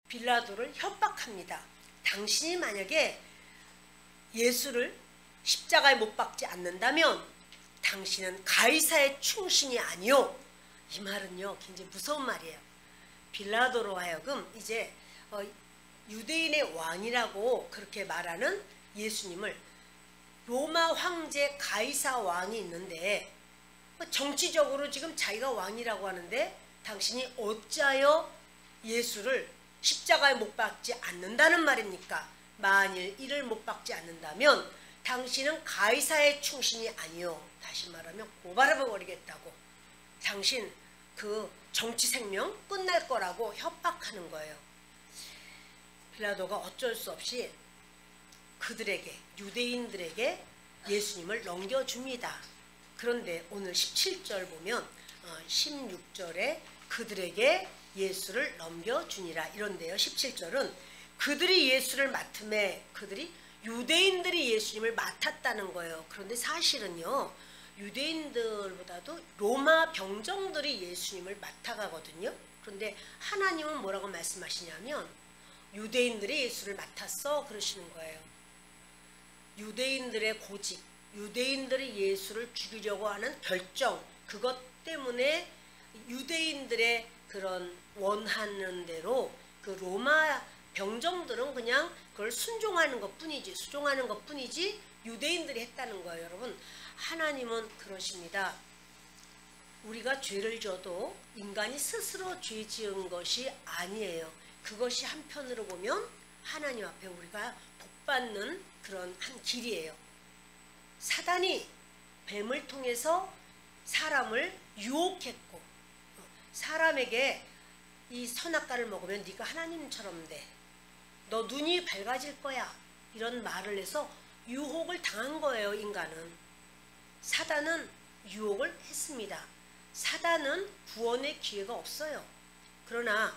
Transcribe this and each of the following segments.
빌라도를 협박합니다. 당신이 만약에 예수를 십자가에 못 박지 않는다면 당신은 가이사의 충신이 아니요. 이 말은요 굉장히 무서운 말이에요. 빌라도로 하여금 이제 유대인의 왕이라고 그렇게 말하는 예수님을 로마 황제 가이사 왕이 있는데 정치적으로 지금 자기가 왕이라고 하는데 당신이 어찌하여 예수를 십자가에 못 박지 않는다는 말입니까? 만일 이를 못 박지 않는다면 당신은 가이사의 충신이 아니요. 다시 말하면 고발해버리겠다고. 당신 그 정치 생명 끝날 거라고 협박하는 거예요. 빌라도가 어쩔 수 없이 그들에게, 유대인들에게 예수님을 넘겨줍니다. 그런데 오늘 17절 보면 16절에 그들에게 예수를 넘겨주니라 이런데요. 17절은 그들이 예수를 맡음에 그들이 유대인들이 예수님을 맡았다는 거예요. 그런데 사실은요. 유대인들보다도 로마 병정들이 예수님을 맡아가거든요. 그런데 하나님은 뭐라고 말씀하시냐면 유대인들이 예수를 맡았어 그러시는 거예요. 유대인들의 고집, 유대인들이 예수를 죽이려고 하는 결정, 그것 때문에 유대인들의 그런 원하는 대로 그 로마 병정들은 그냥 그걸 순종하는 것 뿐이지 유대인들이 했다는 거예요. 여러분, 하나님은 그러십니다. 우리가 죄를 져도 인간이 스스로 죄 지은 것이 아니에요. 그것이 한편으로 보면 하나님 앞에 우리가 복받는 그런 한 길이에요. 사단이 뱀을 통해서 사람을 유혹했고 사람에게 이 선악과를 먹으면 네가 하나님처럼 돼. 너 눈이 밝아질 거야. 이런 말을 해서 유혹을 당한 거예요. 인간은. 사단은 유혹을 했습니다. 사단은 구원의 기회가 없어요. 그러나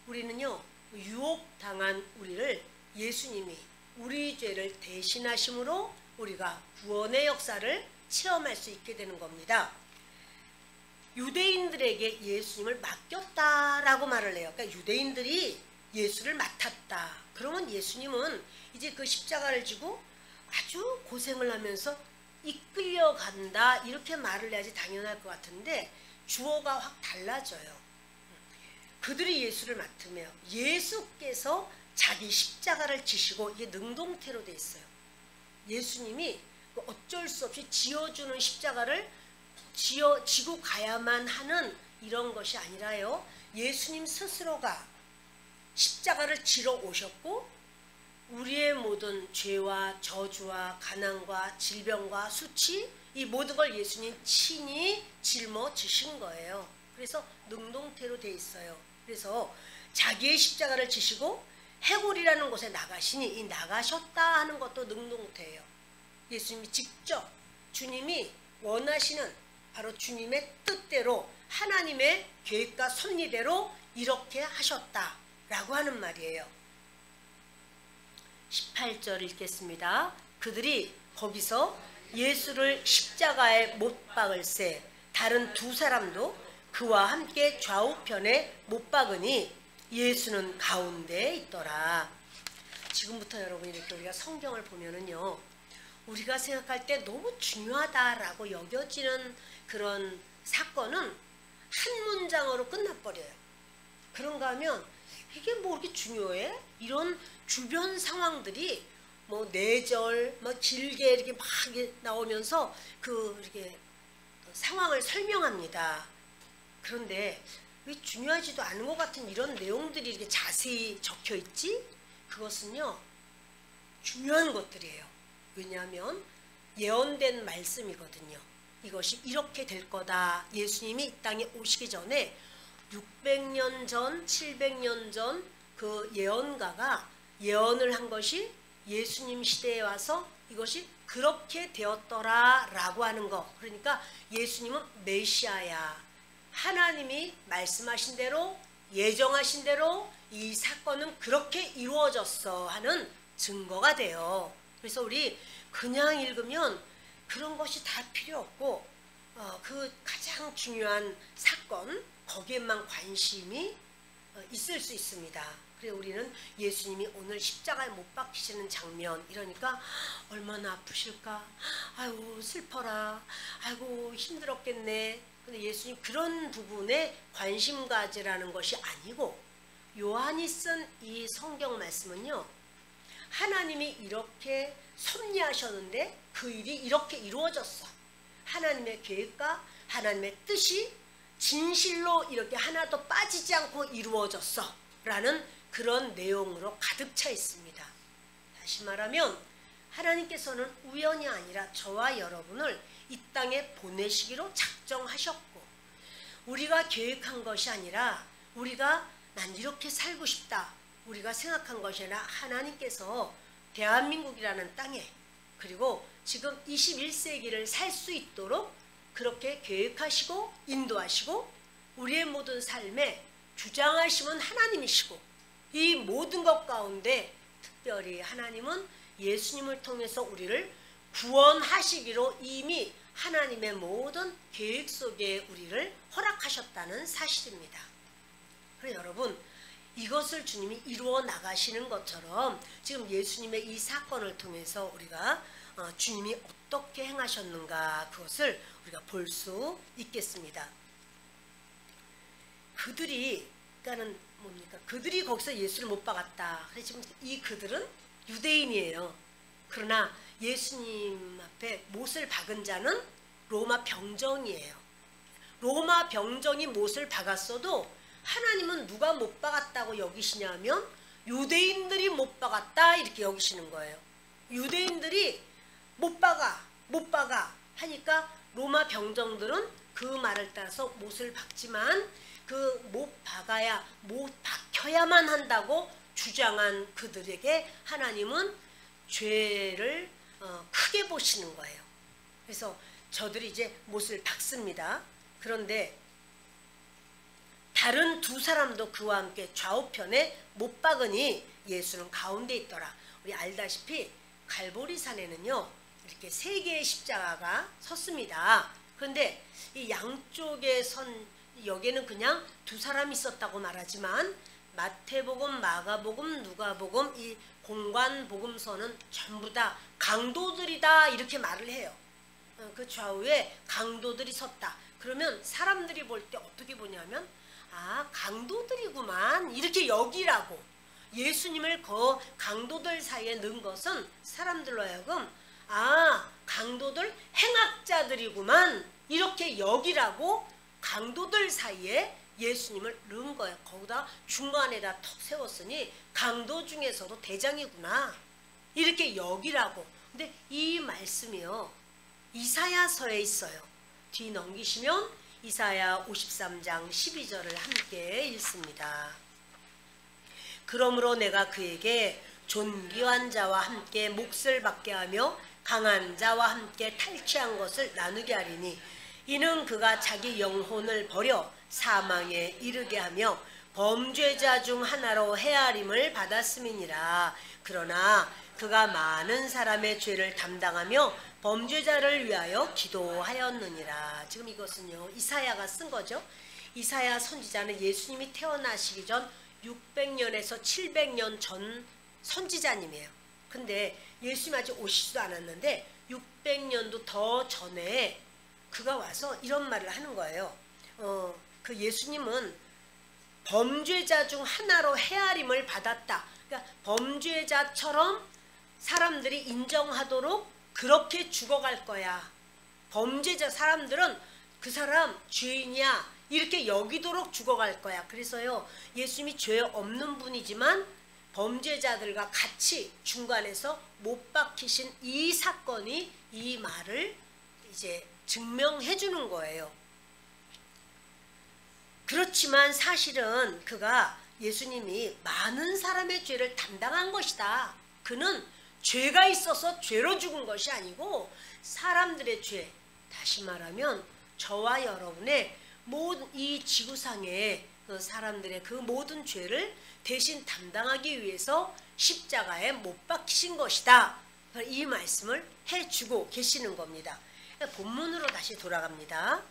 우리는요. 유혹당한 우리를 예수님이 우리 죄를 대신하심으로 우리가 구원의 역사를 체험할 수 있게 되는 겁니다. 유대인들에게 예수님을 맡겼다라고 말을 해요. 그러니까 유대인들이 예수를 맡았다. 그러면 예수님은 이제 그 십자가를 지고 아주 고생을 하면서 이끌려간다. 이렇게 말을 해야지 당연할 것 같은데 주어가 확 달라져요. 그들이 예수를 맡으며 예수께서 자기 십자가를 지시고 이게 능동태로 돼 있어요. 예수님이 어쩔 수 없이 지어주는 십자가를 지고 가야만 하는 이런 것이 아니라요. 예수님 스스로가 십자가를 지러 오셨고 우리의 모든 죄와 저주와 가난과 질병과 수치 이 모든 걸 예수님 친히 짊어지신 거예요. 그래서 능동태로 돼 있어요. 그래서 자기의 십자가를 지시고 해골이라는 곳에 나가시니 이 나가셨다 하는 것도 능동태예요. 예수님이 직접 주님이 원하시는 바로 주님의 뜻대로 하나님의 계획과 섭리대로 이렇게 하셨다라고 하는 말이에요. 18절 읽겠습니다. 그들이 거기서 예수를 십자가에 못 박을새 다른 두 사람도 그와 함께 좌우편에 못 박으니 예수는 가운데에 있더라. 지금부터 여러분 이렇게 우리가 성경을 보면은요. 우리가 생각할 때 너무 중요하다라고 여겨지는 그런 사건은 한 문장으로 끝나버려요. 그런가 하면 이게 뭐 이렇게 중요해? 이런 주변 상황들이 뭐 4절 뭐 길게 이렇게 막 나오면서 그 이렇게 상황을 설명합니다. 그런데 왜 중요하지도 않은 것 같은 이런 내용들이 이렇게 자세히 적혀 있지? 그것은요 중요한 것들이에요. 왜냐하면 예언된 말씀이거든요. 이것이 이렇게 될 거다. 예수님이 이 땅에 오시기 전에 600년 전, 700년 전 그 예언가가 예언을 한 것이 예수님 시대에 와서 이것이 그렇게 되었더라 라고 하는 거. 그러니까 예수님은 메시아야. 하나님이 말씀하신 대로 예정하신 대로 이 사건은 그렇게 이루어졌어 하는 증거가 돼요. 그래서 우리 그냥 읽으면 그런 것이 다 필요 없고 그 가장 중요한 사건 거기에만 관심이 있을 수 있습니다. 그래 우리는 예수님이 오늘 십자가에 못 박히시는 장면 이러니까 얼마나 아프실까? 아이고 슬퍼라. 아이고 힘들었겠네. 근데 예수님 그런 부분에 관심 가지라는 것이 아니고 요한이 쓴 이 성경 말씀은요. 하나님이 이렇게 섭리하셨는데 그 일이 이렇게 이루어졌어. 하나님의 계획과 하나님의 뜻이 진실로 이렇게 하나도 빠지지 않고 이루어졌어 라는 그런 내용으로 가득 차 있습니다. 다시 말하면 하나님께서는 우연이 아니라 저와 여러분을 이 땅에 보내시기로 작정하셨고 우리가 계획한 것이 아니라 우리가 난 이렇게 살고 싶다 우리가 생각한 것이 아니라 하나님께서 대한민국이라는 땅에 그리고 지금 21세기를 살 수 있도록 그렇게 계획하시고 인도하시고 우리의 모든 삶에 주장하심은 하나님이시고 이 모든 것 가운데 특별히 하나님은 예수님을 통해서 우리를 구원하시기로 이미 하나님의 모든 계획 속에 우리를 허락하셨다는 사실입니다. 그래서 여러분 이것을 주님이 이루어 나가시는 것처럼 지금 예수님의 이 사건을 통해서 우리가 주님이 어떻게 행하셨는가 그것을 우리가 볼 수 있겠습니다. 그러니까는 뭡니까? 그들이 거기서 예수를 못 박았다. 그래서 지금 이 그들은 유대인이에요. 그러나 예수님 앞에 못을 박은 자는 로마 병정이에요. 로마 병정이 못을 박았어도 하나님은 누가 못 박았다고 여기시냐면 유대인들이 못 박았다 이렇게 여기시는 거예요. 유대인들이 못 박아 하니까 로마 병정들은 그 말을 따라서 못을 박지만 그 못 박혀야만 한다고 주장한 그들에게 하나님은 죄를 크게 보시는 거예요. 그래서 저들이 이제 못을 박습니다. 그런데 다른 두 사람도 그와 함께 좌우편에 못 박으니 예수는 가운데 있더라. 우리 알다시피 갈보리산에는요 이렇게 세 개의 십자가가 섰습니다. 그런데 이 양쪽에 선 여기는 그냥 두 사람이 있었다고 말하지만 마태복음, 마가복음, 누가복음 이 공관복음서는 전부 다 강도들이다 이렇게 말을 해요. 그 좌우에 강도들이 섰다. 그러면 사람들이 볼 때 어떻게 보냐면 아 강도들이구만 이렇게 여기라고 예수님을 그 강도들 사이에 넣은 것은 사람들로 하여금 아 강도들 행악자들이구만 이렇게 여기라고 강도들 사이에 예수님을 넣은 거예요. 거기다 중간에다 턱 세웠으니 강도 중에서도 대장이구나 이렇게 여기라고. 근데 이 말씀이요 이사야서에 있어요. 뒤 넘기시면 이사야 53장 12절을 함께 읽습니다. 그러므로 내가 그에게 존귀한 자와 함께 몫을 받게 하며 강한 자와 함께 탈취한 것을 나누게 하리니 이는 그가 자기 영혼을 버려 사망에 이르게 하며 범죄자 중 하나로 헤아림을 받았음이니라. 그러나 그가 많은 사람의 죄를 담당하며 범죄자를 위하여 기도하였느니라. 지금 이것은요 이사야가 쓴 거죠. 이사야 선지자는 예수님이 태어나시기 전 600년에서 700년 전 선지자님이에요. 근데 예수님 아직 오시지도 않았는데 600년도 더 전에 그가 와서 이런 말을 하는 거예요. 그 예수님은 범죄자 중 하나로 헤아림을 받았다. 그러니까 범죄자처럼 사람들이 인정하도록 그렇게 죽어갈 거야. 범죄자 사람들은 그 사람 죄인이야 이렇게 여기도록 죽어갈 거야. 그래서요 예수님이 죄 없는 분이지만 범죄자들과 같이 중간에서 못 박히신 이 사건이 이 말을 이제 증명해 주는 거예요. 그렇지만 사실은 그가 예수님이 많은 사람의 죄를 담당한 것이다. 그는 죄가 있어서 죄로 죽은 것이 아니고 사람들의 죄, 다시 말하면 저와 여러분의 모든 이 지구상의 그 사람들의 그 모든 죄를 대신 담당하기 위해서 십자가에 못 박히신 것이다. 이 말씀을 해주고 계시는 겁니다. 본문으로 다시 돌아갑니다.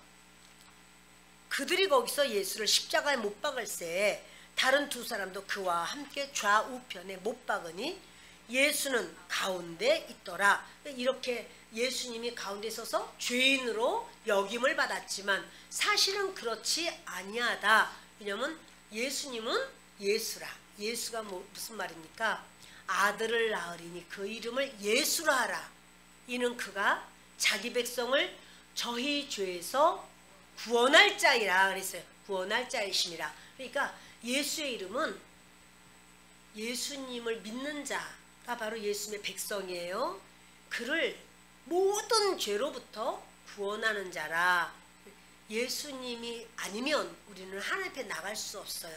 그들이 거기서 예수를 십자가에 못 박을새 다른 두 사람도 그와 함께 좌우편에 못 박으니 예수는 가운데 있더라. 이렇게 예수님이 가운데 서서 죄인으로 여김을 받았지만 사실은 그렇지 아니하다. 왜냐하면 예수님은 예수라. 예수가 무슨 말입니까? 아들을 낳으리니 그 이름을 예수라 하라. 이는 그가 자기 백성을 저희 죄에서 구원할 자이라 그랬어요. 구원할 자이심이라. 그러니까 예수의 이름은 예수님을 믿는 자가 바로 예수님의 백성이에요. 그를 모든 죄로부터 구원하는 자라. 예수님이 아니면 우리는 하나님 앞에 나갈 수 없어요.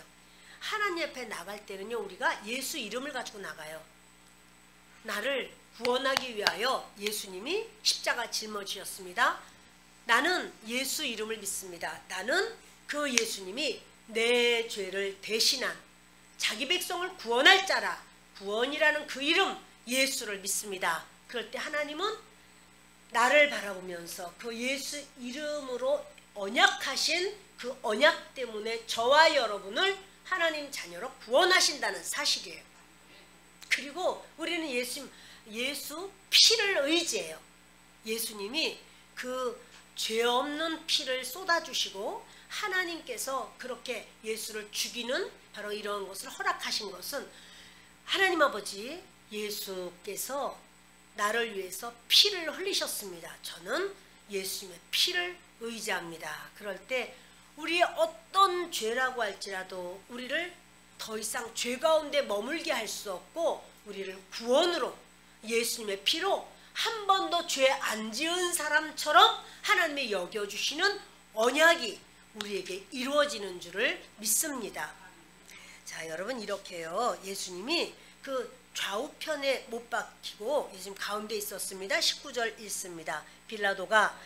하나님 앞에 나갈 때는요, 우리가 예수 이름을 가지고 나가요. 나를 구원하기 위하여 예수님이 십자가 짊어지셨습니다. 나는 예수 이름을 믿습니다. 나는 그 예수님이 내 죄를 대신한 자기 백성을 구원할 자라. 구원이라는 그 이름 예수를 믿습니다. 그럴 때 하나님은 나를 바라보면서 그 예수 이름으로 언약하신 그 언약 때문에 저와 여러분을 하나님 자녀로 구원하신다는 사실이에요. 그리고 우리는 예수 피를 의지해요. 예수님이 그 죄 없는 피를 쏟아주시고 하나님께서 그렇게 예수를 죽이는 바로 이런 것을 허락하신 것은 하나님 아버지 예수께서 나를 위해서 피를 흘리셨습니다. 저는 예수님의 피를 의지합니다. 그럴 때 우리의 어떤 죄라고 할지라도 우리를 더 이상 죄 가운데 머물게 할 수 없고 우리를 구원으로 예수님의 피로 한 번도 죄 안 지은 사람처럼 하나님이 여겨주시는 언약이 우리에게 이루어지는 줄을 믿습니다. 자, 여러분 이렇게요. 예수님이 그 좌우편에 못 박히고 예수님 가운데 있었습니다. 19절 읽습니다. 빌라도가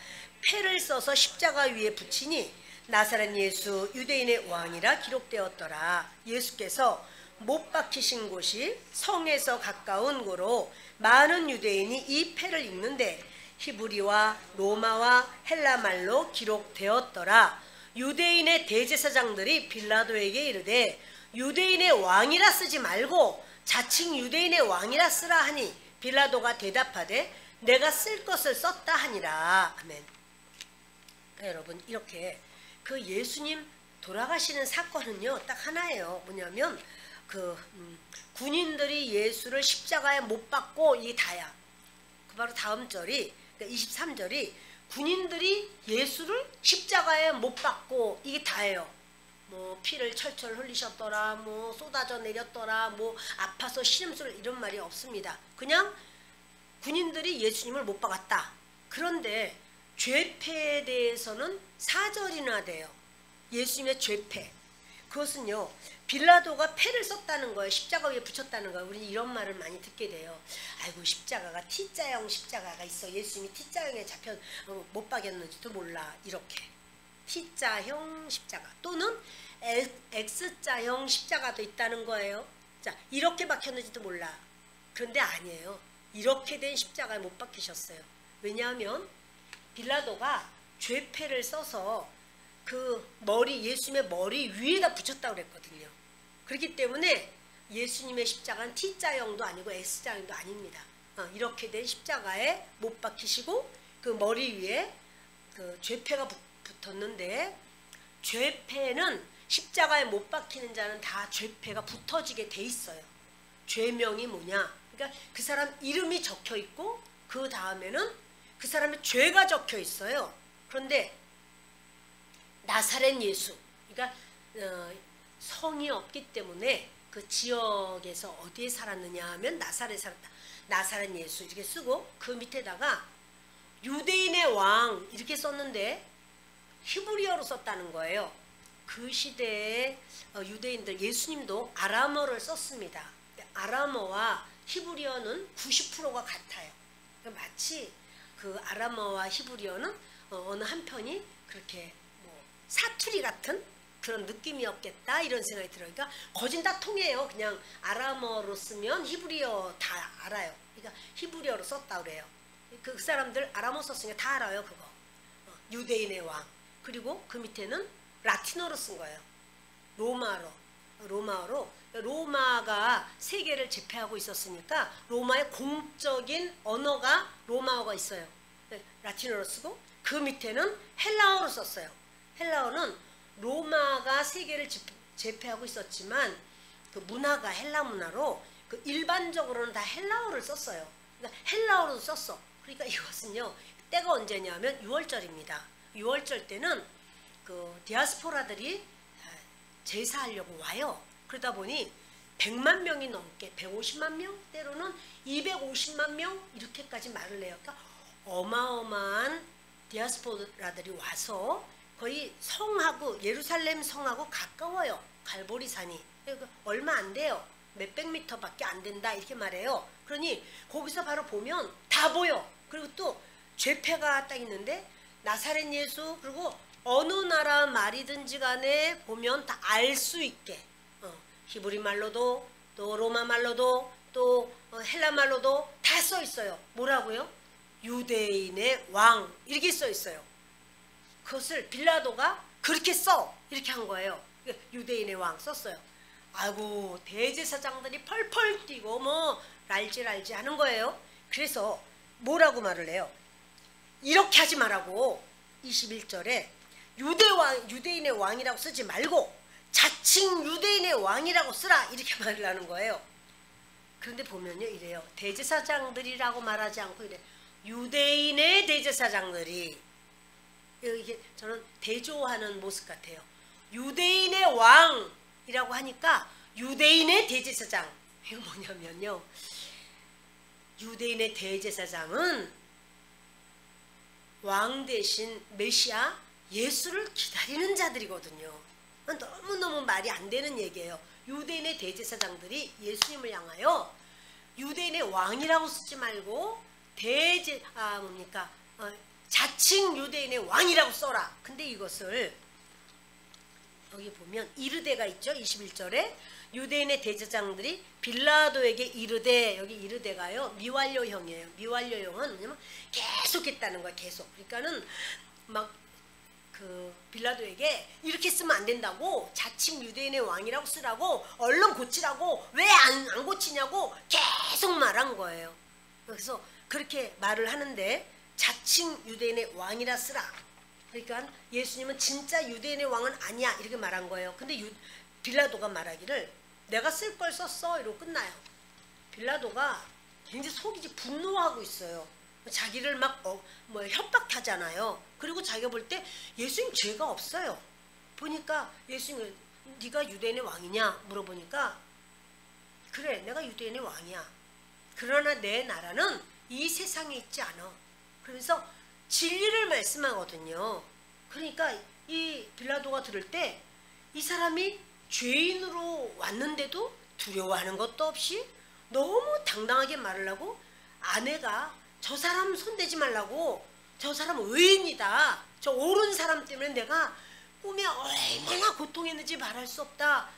패를 써서 십자가 위에 붙이니 나사렛 예수 유대인의 왕이라 기록되었더라. 예수께서 못 박히신 곳이 성에서 가까운 고로 많은 유대인이 이 패를 읽는데 히브리와 로마와 헬라말로 기록되었더라. 유대인의 대제사장들이 빌라도에게 이르되 유대인의 왕이라 쓰지 말고 자칭 유대인의 왕이라 쓰라 하니 빌라도가 대답하되 내가 쓸 것을 썼다 하니라. 아멘. 여러분 이렇게 그 예수님 돌아가시는 사건은요 딱 하나예요. 뭐냐면 그 군인들이 예수를 십자가에 못 박고 이게 다야. 그 바로 다음 절이 23절이 군인들이 예수를 십자가에 못 박고 이게 다예요. 뭐 피를 철철 흘리셨더라, 뭐 쏟아져 내렸더라, 뭐 아파서 신음소리 이런 말이 없습니다. 그냥 군인들이 예수님을 못 박았다. 그런데 죄패에 대해서는 4절이나 돼요. 예수님의 죄패. 그것은요 빌라도가 패를 썼다는 거예요. 십자가 위에 붙였다는 거예요. 우리 이런 말을 많이 듣게 돼요. 아이고 십자가가 T자형 십자가가 있어. 예수님이 T자형에 잡혀 못 박였는지도 몰라. 이렇게 T자형 십자가 또는 X자형 십자가도 있다는 거예요. 자, 이렇게 박혔는지도 몰라. 그런데 아니에요. 이렇게 된 십자가에 못 박히셨어요. 왜냐하면 빌라도가 죄패를 써서 그 머리 예수님의 머리 위에다 붙였다고 그랬거든요. 그렇기 때문에 예수님의 십자가는 T자형도 아니고 S자형도 아닙니다. 이렇게 된 십자가에 못 박히시고 그 머리 위에 그 죄패가 붙었는데 죄패는 십자가에 못 박히는 자는 다 죄패가 붙어지게 돼 있어요. 죄명이 뭐냐? 그러니까 그 사람 이름이 적혀 있고 그 다음에는 그 사람의 죄가 적혀 있어요. 그런데 나사렛 예수, 그러니까 성이 없기 때문에 그 지역에서 어디에 살았느냐 하면 나사렛에 살았다. 나사렛 예수 이렇게 쓰고 그 밑에다가 유대인의 왕 이렇게 썼는데 히브리어로 썼다는 거예요. 그 시대에 유대인들 예수님도 아람어를 썼습니다. 아람어와 히브리어는 90%가 같아요. 마치 그 아람어와 히브리어는 어느 한편이 그렇게 사투리 같은 그런 느낌이었겠다 이런 생각이 들어요. 그러니까 거진 다 통해요. 그냥 아람어로 쓰면 히브리어 다 알아요. 그러니까 히브리어로 썼다 그래요. 그 사람들 아람어 썼으니까 다 알아요. 그거 유대인의 왕. 그리고 그 밑에는 라틴어로 쓴 거예요. 로마로. 로마어로, 로마가 세계를 제패하고 있었으니까 로마의 공적인 언어가 로마어가 있어요. 라틴어로 쓰고 그 밑에는 헬라어로 썼어요. 헬라어는 로마가 세계를 제패하고 있었지만 그 문화가 헬라 문화로 그 일반적으로는 다 헬라어를 썼어요. 그러니까 헬라어로 썼어. 그러니까 이것은요, 때가 언제냐면 6월절입니다. 6월절 때는 그 디아스포라들이 제사하려고 와요. 그러다 보니 100만 명이 넘게, 150만 명, 때로는 250만 명 이렇게까지 말을 해요. 그러니까 어마어마한 디아스포라들이 와서 거의 성하고, 예루살렘 성하고 가까워요. 갈보리산이. 얼마 안 돼요. 몇백 미터밖에 안 된다 이렇게 말해요. 그러니 거기서 바로 보면 다 보여. 그리고 또 죄패가 딱 있는데 나사렛 예수, 그리고 어느 나라 말이든지 간에 보면 다 알 수 있게 히브리 말로도 또 로마 말로도 또 헬라 말로도 다 써 있어요. 뭐라고요? 유대인의 왕 이렇게 써 있어요. 그것을 빌라도가 그렇게 써 이렇게 한 거예요. 유대인의 왕 썼어요. 아이고 대제사장들이 펄펄 뛰고 뭐 랄지 하는 거예요. 그래서 뭐라고 말을 해요? 이렇게 하지 말라고 21절에 유대인의 왕이라고 쓰지 말고 자칭 유대인의 왕이라고 쓰라 이렇게 말을 하는 거예요. 그런데 보면요 이래요. 대제사장들이라고 말하지 않고 이래. 유대인의 대제사장들이. 이게 저는 대조하는 모습 같아요. 유대인의 왕이라고 하니까 유대인의 대제사장. 이거 뭐냐면요, 유대인의 대제사장은 왕 대신 메시아 예수를 기다리는 자들이거든요. 너무너무 말이 안 되는 얘기예요. 유대인의 대제사장들이 예수님을 향하여 유대인의 왕이라고 쓰지 말고 자칭 유대인의 왕이라고 써라. 근데 이것을 여기 보면 이르되가 있죠. 21절에 유대인의 대제사장들이 빌라도에게 이르되, 여기 이르되가요 미완료형이에요. 미완료형은 뭐냐면 계속했다는 거야. 계속. 그러니까는 막 그 빌라도에게 이렇게 쓰면 안 된다고, 자칭 유대인의 왕이라고 쓰라고, 얼른 고치라고, 왜 안 고치냐고 계속 말한 거예요. 그래서 그렇게 말을 하는데 자칭 유대인의 왕이라 쓰라. 그러니까 예수님은 진짜 유대인의 왕은 아니야 이렇게 말한 거예요. 근데 빌라도가 말하기를 내가 쓸 걸 썼어 이러고 끝나요. 빌라도가 굉장히 속이 분노하고 있어요. 자기를 막 협박하잖아요. 그리고 자기가 볼 때 예수님 죄가 없어요. 보니까 예수님, 네가 유대인의 왕이냐 물어보니까 그래 내가 유대인의 왕이야. 그러나 내 나라는 이 세상에 있지 않아. 그러면서 진리를 말씀하거든요. 그러니까 이 빌라도가 들을 때 이 사람이 죄인으로 왔는데도 두려워하는 것도 없이 너무 당당하게 말을 하고, 아내가 저 사람 손대지 말라고, 저 사람 의인이다, 저 옳은 사람 때문에 내가 꿈에 얼마나 고통했는지 말할 수 없다,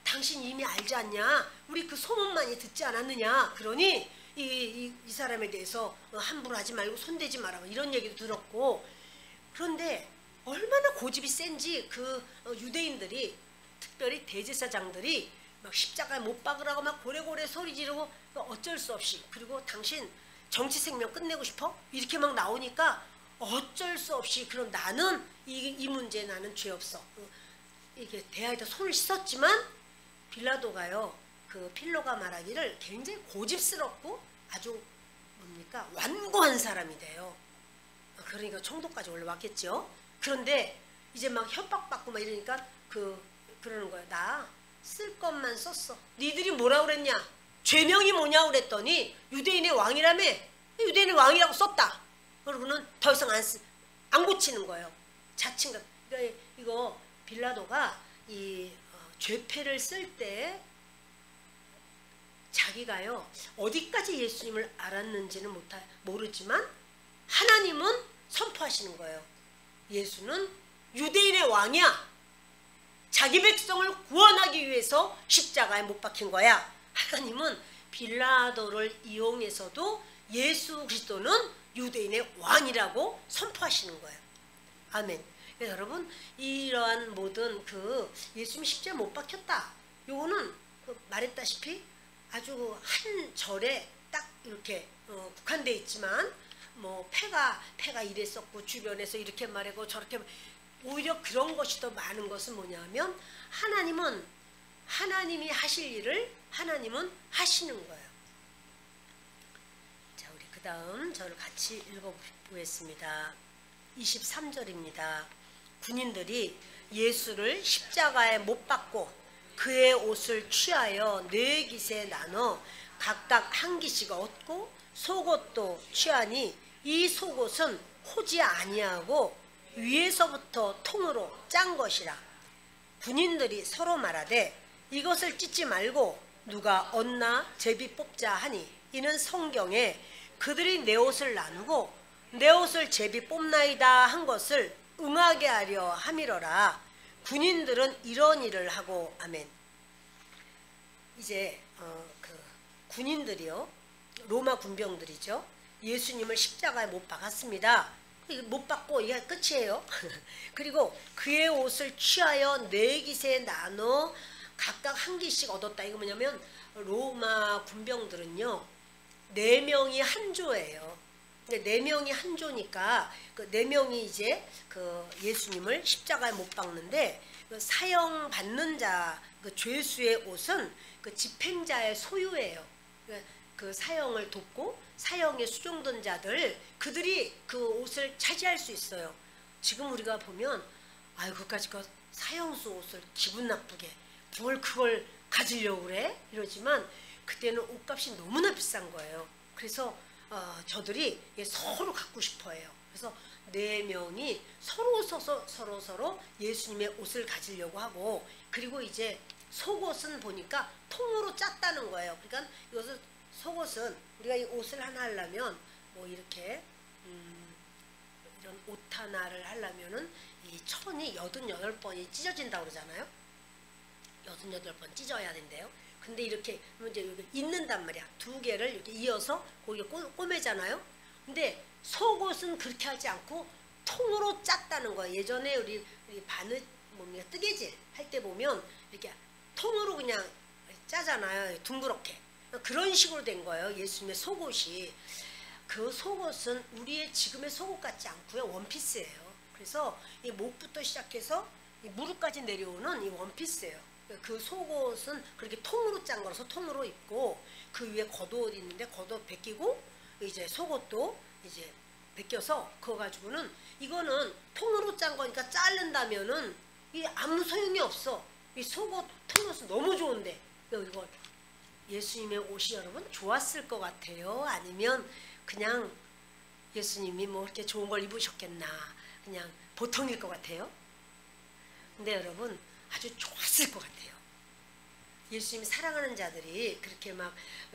당신 이미 알지 않냐, 우리 그 소문만이 듣지 않았느냐, 그러니 이 사람에 대해서 함부로 하지 말고 손대지 마라 이런 얘기도 들었고. 그런데 얼마나 고집이 센지 그 유대인들이, 특별히 대제사장들이 막 십자가에 못 박으라고 막 고래고래 소리 지르고 어쩔 수 없이, 그리고 당신 정치 생명 끝내고 싶어? 이렇게 막 나오니까 어쩔 수 없이 그럼 나는 이 문제에 나는 죄 없어. 이게 대야에다 손을 씻었지만 빌라도가요, 그 필로가 말하기를 굉장히 고집스럽고 아주 완고한 사람이 돼요. 그러니까 총독까지 올라왔겠죠. 그런데 이제 막 협박받고 막 이러니까 그러는 거예요. 나 쓸 것만 썼어. 니들이 뭐라 그랬냐? 죄명이 뭐냐고 그랬더니 유대인의 왕이라며. 유대인의 왕이라고 썼다. 그러고는 더 이상 안 고치는 거예요. 자칭가. 그러니까 이거 빌라도가 이 죄패를 쓸 때 자기가요 어디까지 예수님을 알았는지는 모르지만 하나님은 선포하시는 거예요. 예수는 유대인의 왕이야. 자기 백성을 구원하기 위해서 십자가에 못 박힌 거야. 하나님은 빌라도를 이용해서도 예수 그리스도는 유대인의 왕이라고 선포하시는 거예요. 아멘. 여러분, 이러한 모든 예수님 십자가에 못 박혔다, 요거는 말했다시피 아주 한 절에 딱 이렇게 국한돼 있지만 뭐 패가 이랬었고 주변에서 이렇게 말하고 저렇게, 오히려 그런 것이 더 많은 것은 뭐냐면 하나님이 하실 일을 하나님은 하시는 거예요. 자, 우리 그 다음 저를 같이 읽어보겠습니다. 23절입니다. 군인들이 예수를 십자가에 못 박고 그의 옷을 취하여 네 깃에 나눠 각각 한 깃씩 얻고 속옷도 취하니 이 속옷은 호지 아니하고 위에서부터 통으로 짠 것이라. 군인들이 서로 말하되 이것을 찢지 말고 누가 얻나 제비 뽑자 하니 이는 성경에 그들이 내 옷을 나누고 내 옷을 제비 뽑나이다 한 것을 응하게 하려 함이러라. 군인들은 이런 일을 하고. 아멘. 이제 그 군인들이요, 로마 군병들이죠, 예수님을 십자가에 못 박았습니다. 못 박고 이게 끝이에요. 그리고 그의 옷을 취하여 네 깃에 나눠 각각 한 깃씩 얻었다. 이거 뭐냐면 로마 군병들은요, 4명이 한 조예요. 4명이 한 조니까 그 4명이 이제 그 예수님을 십자가에 못 박는데, 그 사형 받는 자, 그 죄수의 옷은 그 집행자의 소유예요. 그 사형을 돕고 사형에 수종된 자들, 그들이 그 옷을 차지할 수 있어요. 지금 우리가 보면 아유, 그까짓 거 사형수 옷을 기분 나쁘게 뭘 그걸 가지려고 그래? 이러지만 그때는 옷값이 너무나 비싼 거예요. 그래서 저들이 서로 갖고 싶어 해요. 그래서 4명이 서로 예수님의 옷을 가지려고 하고, 그리고 이제 속옷은 보니까 통으로 짰다는 거예요. 그러니까 이것은, 속옷은 우리가 이 옷을 하나 하려면 뭐 이렇게 이런 옷 하나를 하려면은 이 천이 88번이 찢어진다고 그러잖아요. 88번 찢어야 된대요. 근데 이렇게 이제 여기 있는단 말이야. 2개를 이렇게 이어서 거기에 꼬매잖아요. 근데 속옷은 그렇게 하지 않고 통으로 짰다는 거예요. 예전에 우리 바늘 뭡니까, 뜨개질 할 때 보면 이렇게 통으로 그냥 짜잖아요. 둥그렇게. 그런 식으로 된 거예요. 예수님의 속옷이. 그 속옷은 우리의 지금의 속옷 같지 않고요, 원피스예요. 그래서 이 목부터 시작해서 이 무릎까지 내려오는 이 원피스예요. 그 속옷은 그렇게 통으로 짠 거라서 통으로 입고, 그 위에 겉옷 있는데 겉옷 벗기고 이제 속옷도 이제 벗겨서 그거 가지고는, 이거는 통으로 짠 거니까 자른다면은 이 아무 소용이 없어. 이 속옷 통옷은 너무 좋은데, 이거 예수님의 옷이 여러분 좋았을 것 같아요? 아니면 그냥 예수님이 뭐 이렇게 좋은 걸 입으셨겠나, 그냥 보통일 것 같아요? 근데 여러분 아주 좋았을 것 같아요. 예수님이 사랑하는 자들이 그렇게 막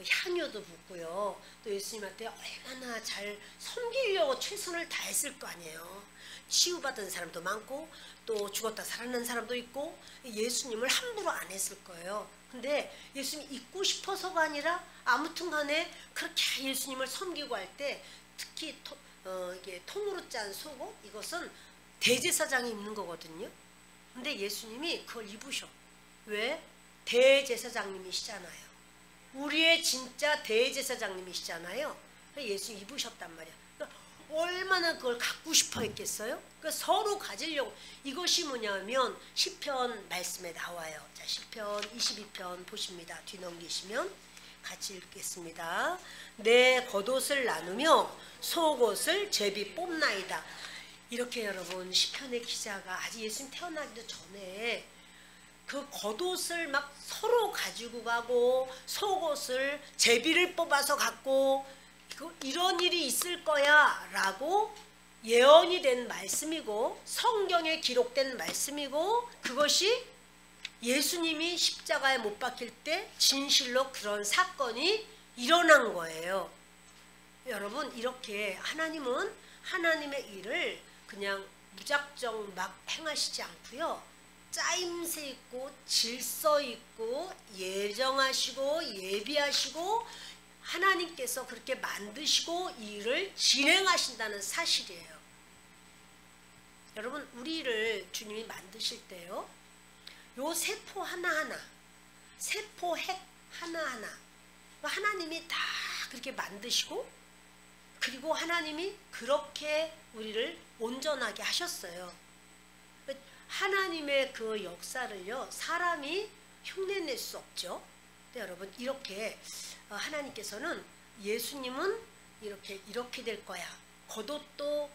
향유도 붓고요, 또 예수님한테 얼마나 잘 섬기려고 최선을 다했을 거 아니에요. 치유받은 사람도 많고 또 죽었다 살아난 사람도 있고, 예수님을 함부로 안 했을 거예요. 근데 예수님이 잊고 싶어서가 아니라 아무튼 간에 그렇게 예수님을 섬기고 할 때, 특히 이게 통으로 짠 속옷, 이것은 대제사장이 입는 거거든요. 근데 예수님이 그걸 입으셔. 왜? 대제사장님이시잖아요. 우리의 진짜 대제사장님이시잖아요. 예수님 입으셨단 말이야. 그러니까 얼마나 그걸 갖고 싶어 했겠어요? 그러니까 서로 가지려고. 이것이 뭐냐면 시편 말씀에 나와요. 자, 시편 22편 보십니다. 뒤넘기시면 같이 읽겠습니다. 내 겉옷을 나누며 속옷을 제비 뽑나이다. 이렇게 여러분, 시편의 기자가 아직 예수님 태어나기도 전에 그 겉옷을 막 서로 가지고 가고 속옷을 제비를 뽑아서 갖고, 이런 일이 있을 거야 라고 예언이 된 말씀이고 성경에 기록된 말씀이고, 그것이 예수님이 십자가에 못 박힐 때 진실로 그런 사건이 일어난 거예요. 여러분, 이렇게 하나님은 하나님의 일을 그냥 무작정 막 행하시지 않고요, 짜임새 있고 질서 있고 예정하시고 예비하시고 하나님께서 그렇게 만드시고 일을 진행하신다는 사실이에요. 여러분, 우리를 주님이 만드실 때요, 요 세포 하나하나, 세포 핵 하나하나 하나님이 다 그렇게 만드시고, 그리고 하나님이 그렇게 우리를 온전하게 하셨어요. 하나님의 그 역사를요, 사람이 흉내낼 수 없죠. 근데 여러분, 이렇게 하나님께서는, 예수님은 이렇게 될 거야. 겉옷도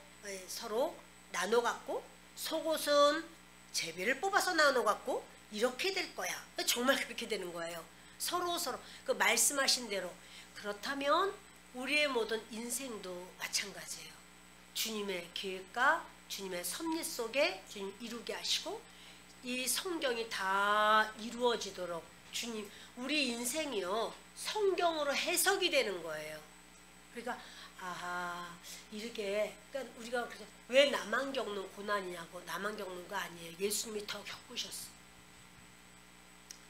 서로 나눠 갖고, 속옷은 제비를 뽑아서 나눠 갖고 이렇게 될 거야. 정말 그렇게 되는 거예요. 서로 그 말씀하신 대로. 그렇다면 우리의 모든 인생도 마찬가지예요. 주님의 계획과 주님의 섭리 속에 주님 이루게 하시고, 이 성경이 다 이루어지도록 주님, 우리 인생이요 성경으로 해석이 되는 거예요. 그러니까 이렇게, 그러니까 우리가 왜 나만 겪는 고난이냐고, 나만 겪는 거 아니에요. 예수님이 더 겪으셨어.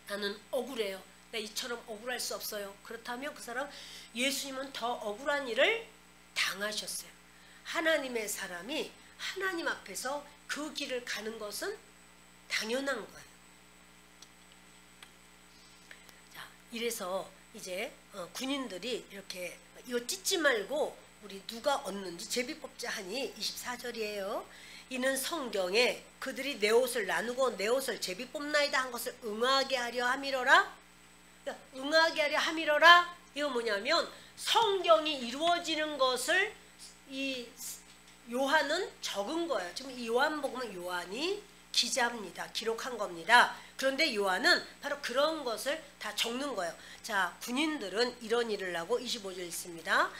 나는 억울해요. 나 이처럼 억울할 수 없어요. 그렇다면 그 사람, 예수님은 더 억울한 일을 당하셨어요. 하나님의 사람이 하나님 앞에서 그 길을 가는 것은 당연한 거예요. 자, 이래서 이제 군인들이 이렇게 이거 찢지 말고 우리 누가 얻는지 제비 뽑자 하니 24절이에요. 이는 성경에 그들이 내 옷을 나누고 내 옷을 제비 뽑나이다 한 것을 응하게 하려 함이로라. 그러니까 응하게 하려 함이로라. 이거 뭐냐면 성경이 이루어지는 것을 이 요한은 적은 거예요. 지금 이 요한복음은 요한이 기자입니다. 기록한 겁니다. 그런데 요한은 바로 그런 것을 다 적는 거예요. 자, 군인들은 이런 일을 하고 25절 있습니다.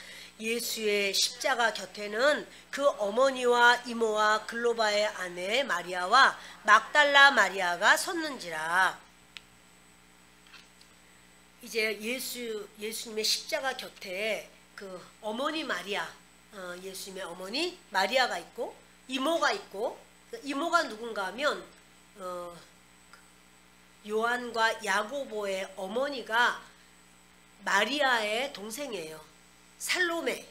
예수의 십자가 곁에는 그 어머니와 이모와 글로바의 아내 마리아와 막달라 마리아가 섰는지라. 이제 예수님의 십자가 곁에 그 어머니 마리아, 예수님의 어머니 마리아가 있고, 이모가 있고, 이모가 누군가 하면 요한과 야고보의 어머니가 마리아의 동생이에요. 살로메가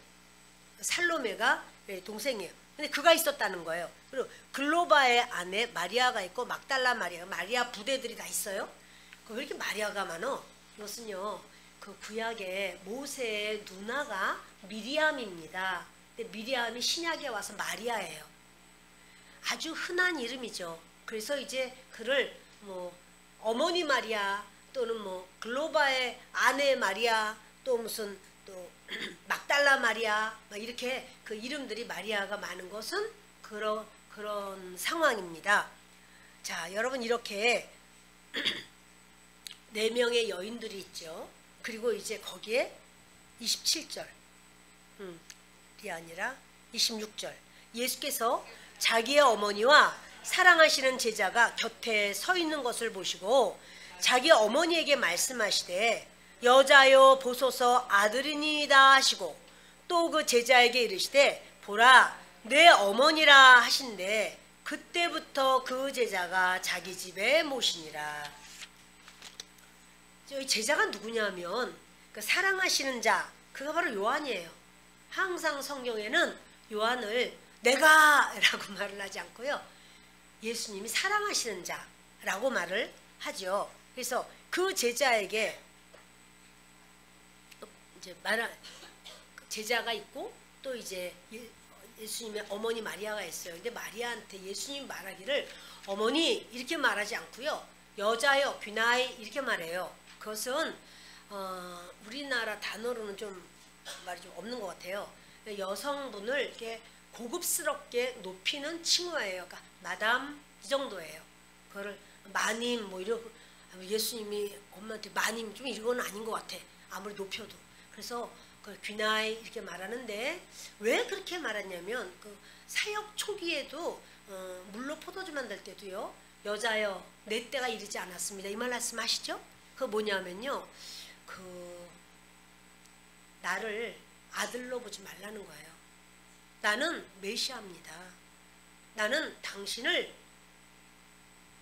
동생이에요. 근데 그가 있었다는 거예요. 그리고 글로바의 아내 마리아가 있고, 막달라 마리아 부대들이 다 있어요. 왜 이렇게 마리아가 많어? 이것은요, 그 구약의 모세의 누나가 미리암입니다. 근데 미리암이 신약에 와서 마리아예요. 아주 흔한 이름이죠. 그래서 이제 그를 뭐 어머니 마리아, 또는 뭐 글로바의 아내 마리아, 또 무슨 또 막달라 마리아, 이렇게 그 이름들이 마리아가 많은 것은 그런 상황입니다. 자, 여러분, 이렇게 4명의 여인들이 있죠. 그리고 이제 거기에 27절이 아니라 26절, 예수께서 자기의 어머니와 사랑하시는 제자가 곁에 서 있는 것을 보시고 자기 어머니에게 말씀하시되 여자여 보소서 아들이니이다 하시고, 또 그 제자에게 이르시되 보라 내 어머니라 하신대, 그때부터 그 제자가 자기 집에 모시니라. 이 제자가 누구냐면 그 사랑하시는 자, 그가 바로 요한이에요. 항상 성경에는 요한을 내가 라고 말을 하지 않고요, 예수님이 사랑하시는 자라고 말을 하죠. 그래서 그 제자에게 이제 제자가 있고, 또 이제 예수님의 어머니 마리아가 있어요. 근데 마리아한테 예수님 말하기를 어머니 이렇게 말하지 않고요, 여자여 귀나이 이렇게 말해요. 그것은 우리나라 단어로는 좀 말이 좀 없는 것 같아요. 여성분을 이렇게 고급스럽게 높이는 칭호예요. 그러니까 마담 이 정도예요. 그거를 마님 뭐 이러고, 예수님이 엄마한테 마님 좀 이건 아닌 것 같아, 아무리 높여도. 그래서 그 귀나이 이렇게 말하는데, 왜 그렇게 말했냐면 그 사역 초기에도 물로 포도주 만들 때도요, 여자여 내 때가 이르지 않았습니다 이 말 말씀하시죠. 그 뭐냐면요, 그 나를 아들로 보지 말라는 거예요. 나는 메시아입니다. 나는 당신을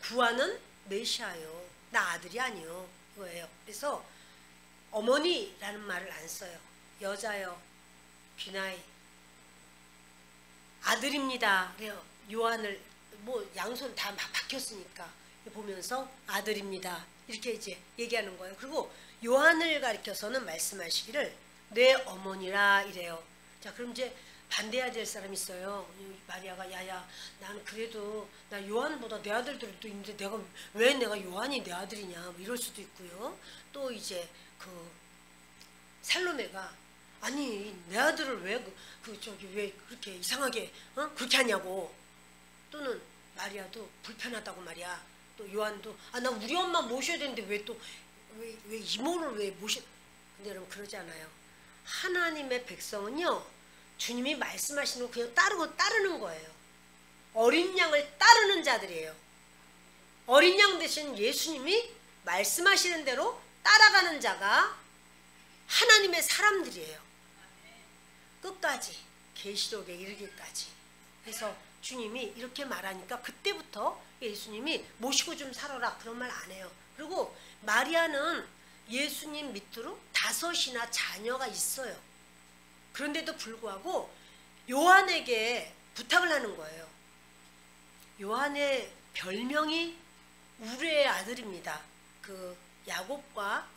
구하는 메시아요. 나 아들이 아니요. 이거예요. 그래서 어머니라는 말을 안 써요. 여자요 귀나이 아들입니다. 그래요. 요한을 뭐 양손 다 막 박혔으니까 보면서 아들입니다 이렇게 이제 얘기하는 거예요. 그리고 요한을 가리켜서는 말씀하시기를 내 어머니라 이래요. 자, 그럼 이제 반대해야 될 사람이 있어요. 마리아가 야야, 난 그래도 나 요한보다 내 아들들도 있는데 내가 요한이 내 아들이냐 뭐 이럴 수도 있고요. 또 이제 그 살로메가 아니 내 아들을 왜 왜 그렇게 이상하게 그렇게 하냐고. 또는 마리아도 불편하다고 말이야. 또 요한도 나 우리 엄마 모셔야 되는데 왜 이모를 왜 모셔. 근데 여러분 그러지 않아요. 하나님의 백성은요, 주님이 말씀하시는 거 그냥 따르는 거예요. 어린 양을 따르는 자들이에요. 어린 양 대신 예수님이 말씀하시는 대로 따라가는 자가 하나님의 사람들이에요. 끝까지, 계시록에 이르기까지. 그래서 주님이 이렇게 말하니까 그때부터 예수님이 모시고 좀 살아라 그런 말 안 해요. 그리고 마리아는 예수님 밑으로 5이나 자녀가 있어요. 그런데도 불구하고 요한에게 부탁을 하는 거예요. 요한의 별명이 우르의 아들입니다. 그 야곱과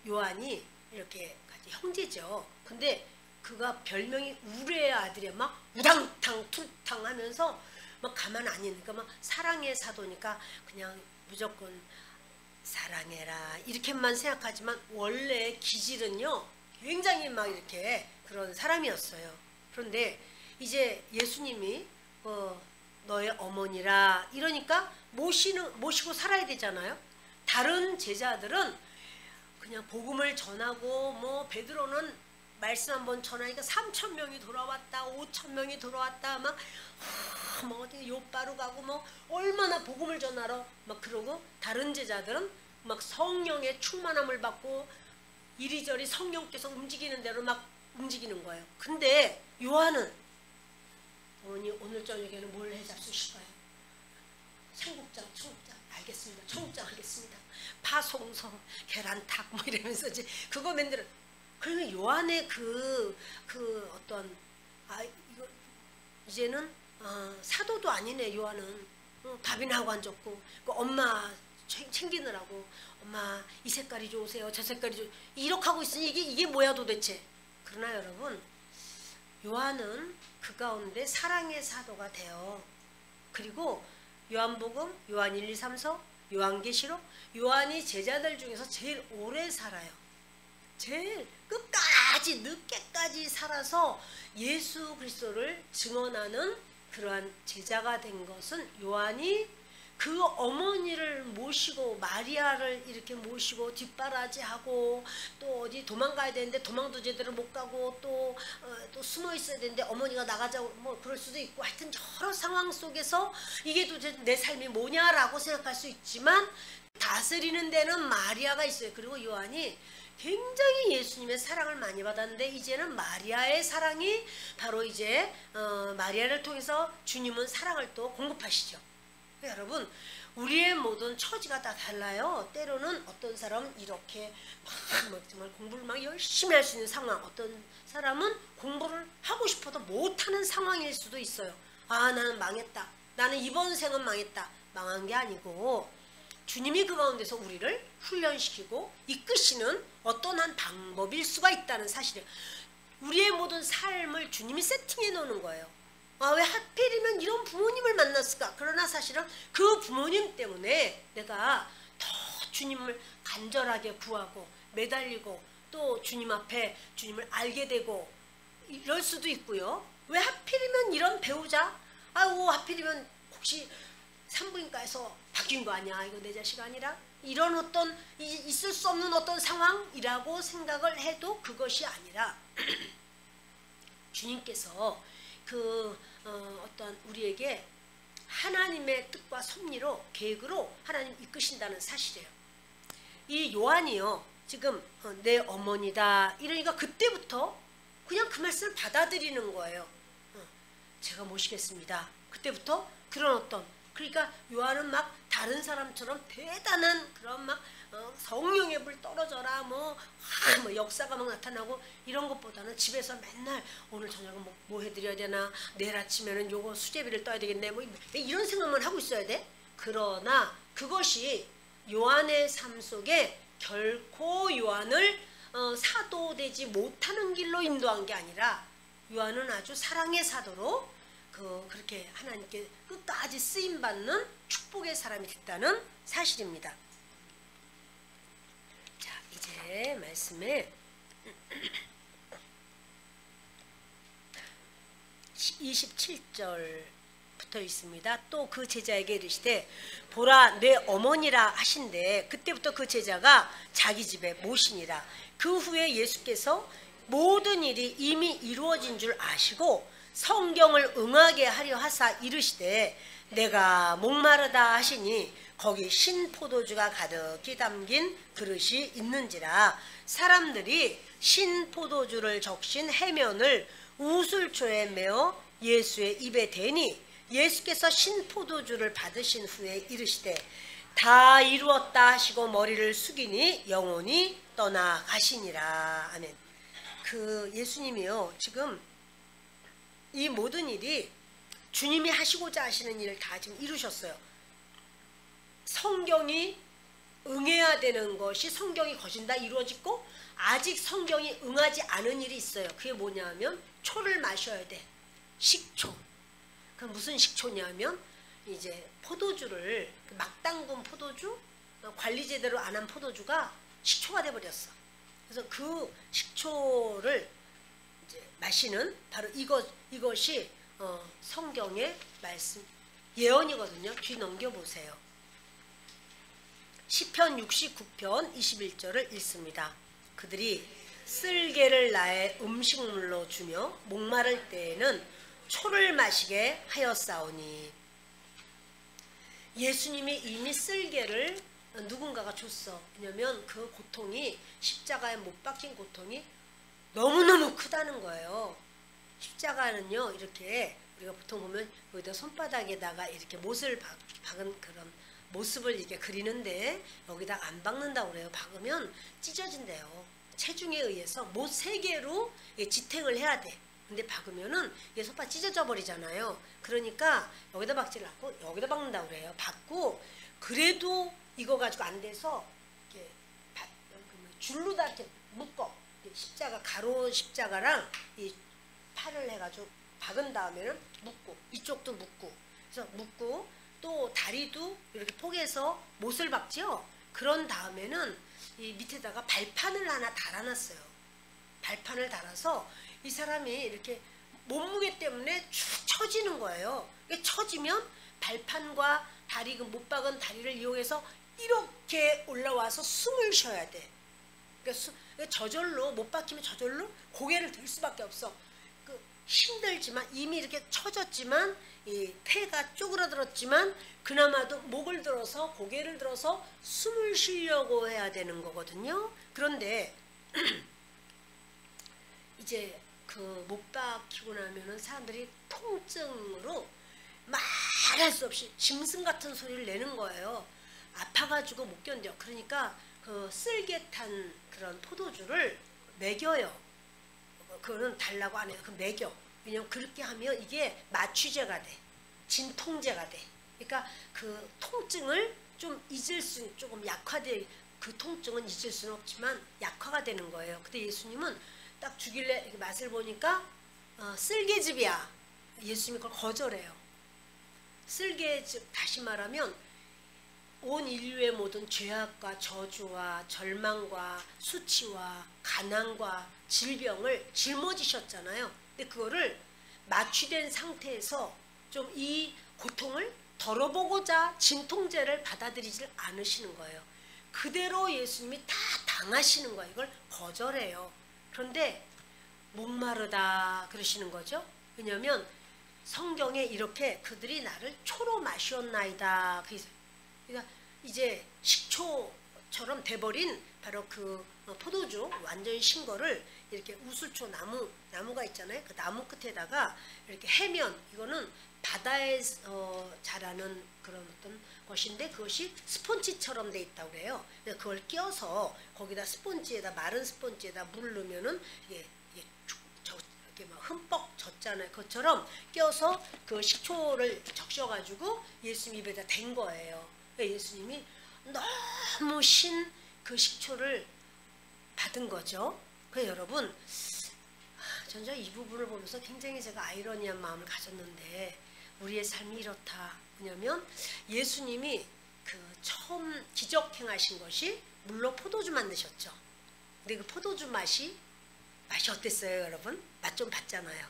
요한이 이렇게 형제죠. 근데 그가 별명이 우르의 아들이야. 막 우당탕 퉁탕 하면서 막 가만 안 있으니까 막 사랑의 사도니까 그냥 무조건 사랑해라 이렇게만 생각하지만 원래 기질은요 굉장히 막 이렇게 그런 사람이었어요. 그런데 이제 예수님이 너의 어머니라 이러니까 모시고 살아야 되잖아요. 다른 제자들은 그냥 복음을 전하고 뭐 베드로는 말씀 한번 전하니까 3,000명이 돌아왔다 5,000명이 돌아왔다 막 어디 요바로 가고 뭐 얼마나 복음을 전하러 막 그러고, 다른 제자들은 막 성령의 충만함을 받고 이리저리 성령께서 움직이는 대로 막 움직이는 거예요. 근데 요한은 어머니 오늘 저녁에는 뭘 해 잡수실까요? 청국장 알겠습니다. 청국장 하겠습니다. 파송송 계란탁 뭐 이러면서 이제 그거 만들어. 그러면 요한의 그 어떤 이거 이제는 사도도 아니네. 요한은 밥이나 하고 앉았고 그 엄마 챙기느라고 엄마 이 색깔이 좋으세요 저 색깔이 이렇게 하고 있으니 이게 뭐야 도대체. 그러나 여러분 요한은 그 가운데 사랑의 사도가 돼요. 그리고 요한복음, 요한 1, 2, 3서, 요한계시록, 요한이 제자들 중에서 제일 오래 살아요. 제일 끝까지 늦게까지 살아서 예수 그리스도를 증언하는 그러한 제자가 된 것은 요한이 그 어머니를 모시고 마리아를 이렇게 모시고 뒷바라지하고 또 어디 도망가야 되는데 도망도 제대로 못 가고 또 숨어 있어야 되는데 어머니가 나가자고 뭐 그럴 수도 있고 하여튼 여러 상황 속에서 이게 도대체 내 삶이 뭐냐라고 생각할 수 있지만 다스리는 데는 마리아가 있어요. 그리고 요한이 굉장히 예수님의 사랑을 많이 받았는데 이제는 마리아의 사랑이 바로 이제 마리아를 통해서 주님은 사랑을 또 공급하시죠. 여러분 우리의 모든 처지가 다 달라요. 때로는 어떤 사람은 이렇게 막 정말 공부를 막 열심히 할 수 있는 상황, 어떤 사람은 공부를 하고 싶어도 못하는 상황일 수도 있어요. 나는 망했다, 나는 이번 생은 망했다. 망한 게 아니고 주님이 그 가운데서 우리를 훈련시키고 이끄시는 어떤 한 방법일 수가 있다는 사실이에요. 우리의 모든 삶을 주님이 세팅해 놓는 거예요. 왜 하필이면 이런 부모님을 만났을까? 그러나 사실은 그 부모님 때문에 내가 더 주님을 간절하게 구하고 매달리고 또 주님 앞에 주님을 알게 되고 이럴 수도 있고요. 왜 하필이면 이런 배우자? 하필이면 혹시 산부인과에서 바뀐 거 아니야? 이거 내 자식 아니라? 이런 어떤 있을 수 없는 어떤 상황이라고 생각을 해도 그것이 아니라 주님께서 어떤 우리에게 하나님의 뜻과 섭리로 계획으로 하나님 이끄신다는 사실이에요. 이 요한이요 지금 내 어머니다 이러니까 그때부터 그냥 그 말씀을 받아들이는 거예요. 제가 모시겠습니다. 그때부터 그런 어떤, 그러니까 요한은 막 다른 사람처럼 대단한 그런 막 성령의 불 떨어져라 뭐 역사가 막 나타나고 이런 것보다는 집에서 맨날 오늘 저녁은 뭐 해드려야 되나, 내일 아침에는 요거 수제비를 떠야 되겠네 뭐 이런 생각만 하고 있어야 돼. 그러나 그것이 요한의 삶 속에 결코 요한을 사도 되지 못하는 길로 인도한 게 아니라 요한은 아주 사랑의 사도로 그렇게 하나님께 끝까지 쓰임받는 축복의 사람이 됐다는 사실입니다. 자, 이제 말씀에 27절 붙어 있습니다. 또 그 제자에게 이르시되 보라 내 어머니라 하신대 그때부터 그 제자가 자기 집에 모시니라. 그 후에 예수께서 모든 일이 이미 이루어진 줄 아시고 성경을 응하게 하려 하사 이르시되 내가 목마르다 하시니 거기 신포도주가 가득히 담긴 그릇이 있는지라. 사람들이 신포도주를 적신 해면을 우슬초에 메어 예수의 입에 대니 예수께서 신포도주를 받으신 후에 이르시되 다 이루었다 하시고 머리를 숙이니 영혼이 떠나가시니라. 아멘. 예수님이요 지금 이 모든 일이 주님이 하시고자 하시는 일을 다 지금 이루셨어요. 성경이 응해야 되는 것이 성경이 거진 다 이루어지고 아직 성경이 응하지 않은 일이 있어요. 그게 뭐냐면 초를 마셔야 돼. 식초. 그 무슨 식초냐면 이제 포도주를 막 담근 포도주, 관리 제대로 안 한 포도주가 식초가 돼 버렸어. 그래서 그 식초를 이제 마시는 바로 이것이 성경의 말씀 예언이거든요. 뒤 넘겨 보세요. 시편 69편 21절을 읽습니다. 그들이 쓸개를 나의 음식물로 주며 목마를 때에는 초를 마시게 하였사오니. 예수님이 이미 쓸개를 누군가가 줬어. 왜냐면 그 고통이 십자가에 못 박힌 고통이 너무너무 크다는 거예요. 십자가는요 이렇게 우리가 보통 보면 여기다 손바닥에다가 이렇게 못을 박은 그런 모습을 이렇게 그리는데 여기다 안 박는다고 그래요. 박으면 찢어진대요. 체중에 의해서 못 3개로 지탱을 해야 돼. 근데 박으면은 이게 손바닥 찢어져 버리잖아요. 그러니까 여기다 박지를 않고 여기다 박는다고 그래요. 박고 그래도 이거 가지고 안 돼서 이렇게 줄로 다 이렇게 묶어. 십자가 가로 십자가랑 이 팔을 해가지고 박은 다음에는 묶고 이쪽도 묶고 그래서 묶고 또 다리도 이렇게 포개서 못을 박죠. 그런 다음에는 이 밑에다가 발판을 하나 달아놨어요. 발판을 달아서 이 사람이 이렇게 몸무게 때문에 축 처지는 거예요. 처지면 발판과 다리 못 박은 다리를 이용해서 이렇게 올라와서 숨을 쉬어야 돼. 그러니까 저절로 못 박히면 저절로 고개를 들 수밖에 없어. 힘들지만 이미 이렇게 처졌지만 이 폐가 쪼그라들었지만 그나마도 목을 들어서 고개를 들어서 숨을 쉬려고 해야 되는 거거든요. 그런데 이제 못 박히고 나면은 사람들이 통증으로 말할 수 없이 짐승 같은 소리를 내는 거예요. 아파가지고 못 견뎌. 그러니까 쓸개 탄 그런 포도주를 먹여요. 그거는 달라고 안 해요. 그 먹여. 왜냐면 그렇게 하면 이게 마취제가 돼. 진통제가 돼. 그러니까 그 통증을 좀 잊을 수 조금 약화돼. 그 통증은 잊을 수는 없지만 약화가 되는 거예요. 근데 예수님은 딱 주길래 맛을 보니까 쓸개즙이야. 예수님이 그걸 거절해요. 쓸개즙 다시 말하면 온 인류의 모든 죄악과 저주와 절망과 수치와 가난과 질병을 짊어지셨잖아요. 근데 그거를 마취된 상태에서 좀 이 고통을 덜어보고자 진통제를 받아들이질 않으시는 거예요. 그대로 예수님이 다 당하시는 거예요. 이걸 거절해요. 그런데 목마르다 그러시는 거죠. 왜냐하면 성경에 이렇게 그들이 나를 초로 마셨나이다. 그러니까 이제 식초처럼 돼버린 바로 그 포도주 완전히 신 거를 이렇게 우슬초 나무가 있잖아요. 그 나무 끝에다가 이렇게 해면 이거는 바다에서 자라는 그런 어떤 것인데 그것이 스펀지처럼 돼 있다고 그래요. 그걸 껴서 거기다 스펀지에다 마른 스펀지에다 물 넣으면은 이게 이렇게 막 흠뻑 젖잖아요. 그것처럼 껴서 그 식초를 적셔가지고 예수님 입에다 댄 거예요. 예수님이 너무 신 그 식초를 받은 거죠. 그래서 여러분, 전자 이 부분을 보면서 굉장히 제가 아이러니한 마음을 가졌는데, 우리의 삶이 이렇다. 왜냐면 예수님이 그 처음 기적 행하신 것이 물로 포도주 만드셨죠. 근데 그 포도주 맛이 어땠어요, 여러분? 맛 좀 봤잖아요.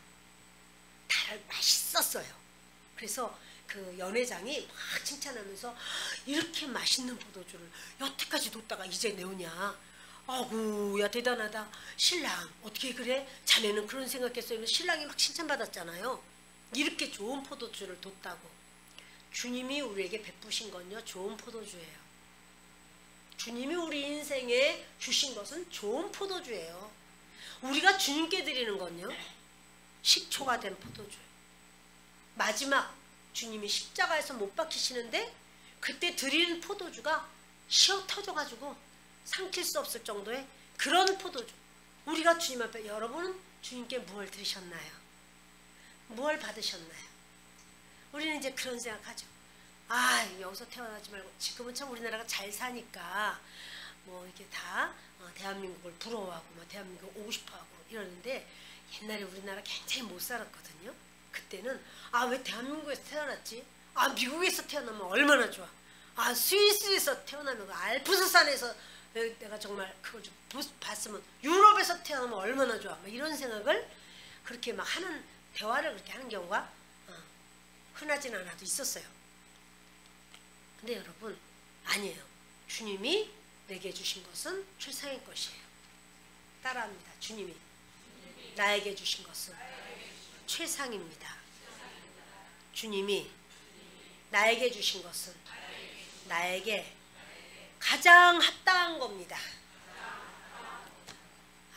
맛있었어요. 그래서 그 연회장이 막 칭찬하면서, 이렇게 맛있는 포도주를 여태까지 뒀다가 이제 내오냐. 아구, 야 대단하다. 신랑 어떻게 그래? 자네는 그런 생각했어요. 신랑이 막 칭찬받았잖아요. 이렇게 좋은 포도주를 뒀다고. 주님이 우리에게 베푸신 건요, 좋은 포도주예요. 주님이 우리 인생에 주신 것은 좋은 포도주예요. 우리가 주님께 드리는 건요, 식초가 된 포도주예요. 마지막 주님이 십자가에서 못 박히시는데 그때 드리는 포도주가 시어 터져가지고 삼킬 수 없을 정도의 그런 포도주. 우리가 주님 앞에, 여러분은 주님께 무엇을 드리셨나요? 무엇을 받으셨나요? 우리는 이제 그런 생각하죠. 아, 여기서 태어나지 말고, 지금은 참 우리나라가 잘 사니까 뭐 이렇게 다 대한민국을 부러워하고 뭐 대한민국 오고 싶어하고 이러는데, 옛날에 우리나라 굉장히 못 살았거든요. 그때는 아, 왜 대한민국에서 태어났지? 아, 미국에서 태어나면 얼마나 좋아. 아, 스위스에서 태어나면, 그 알프스산에서 내가 정말 그걸 좀 봤으면, 유럽에서 태어나면 얼마나 좋아. 막 이런 생각을 그렇게 막 하는, 대화를 그렇게 하는 경우가 흔하진 않아도 있었어요. 근데 여러분, 아니에요. 주님이 내게 주신 것은 최상의 것이에요. 따라합니다. 주님이 나에게 주신 것은 최상입니다. 주님이 나에게 주신 것은 나에게 가장 합당한 겁니다.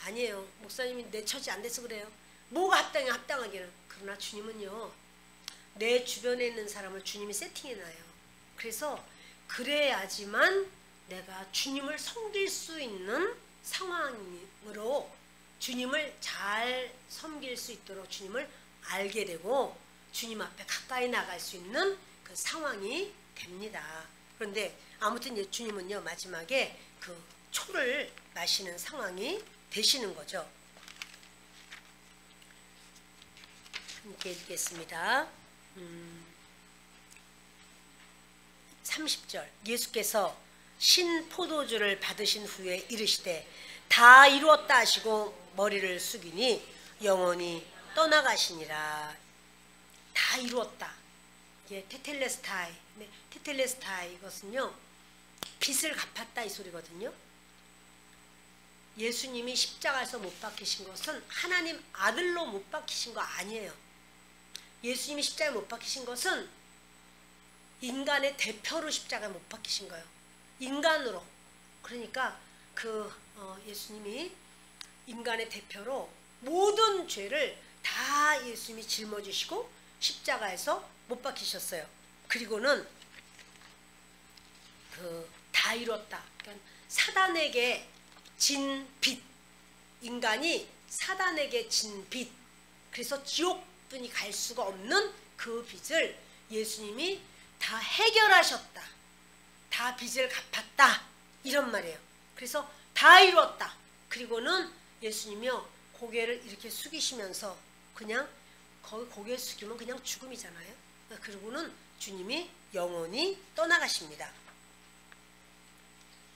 아니에요. 목사님이 내 처지 안 돼서 그래요. 뭐가 합당해, 합당하기는. 그러나 주님은요, 내 주변에 있는 사람을 주님이 세팅해놔요. 그래서 그래야지만 내가 주님을 섬길 수 있는 상황으로, 주님을 잘 섬길 수 있도록 주님을 알게 되고 주님 앞에 가까이 나갈 수 있는 그 상황이 됩니다. 그런데 아무튼 이제 주님은요, 마지막에 그 초를 마시는 상황이 되시는 거죠. 함께 읽겠습니다. 30절, 예수께서 신 포도주를 받으신 후에 이르시되 다 이루었다 하시고 머리를 숙이니 영원히 떠나가시니라. 다 이루었다. 이게 테텔레스타이. 네, 테텔레스타이, 이것은요, 빚을 갚았다 이 소리거든요. 예수님이 십자가에서 못 박히신 것은 하나님 아들로 못 박히신 거 아니에요. 예수님이 십자가에 못 박히신 것은 인간의 대표로 십자가에 못 박히신 거예요. 인간으로. 그러니까 예수님이 인간의 대표로 모든 죄를 다 예수님이 짊어지시고 십자가에서 못 박히셨어요. 그리고는 다 이뤘다. 그러니까 사단에게 진 빚, 인간이 사단에게 진 빚, 그래서 지옥분이 갈 수가 없는 그 빚을 예수님이 다 해결하셨다. 다 빚을 갚았다. 이런 말이에요. 그래서 다 이뤘다. 그리고는 예수님이요, 고개를 이렇게 숙이시면서, 그냥 거기 고개 숙이면 그냥 죽음이잖아요. 그리고는 주님이 영원히 떠나가십니다.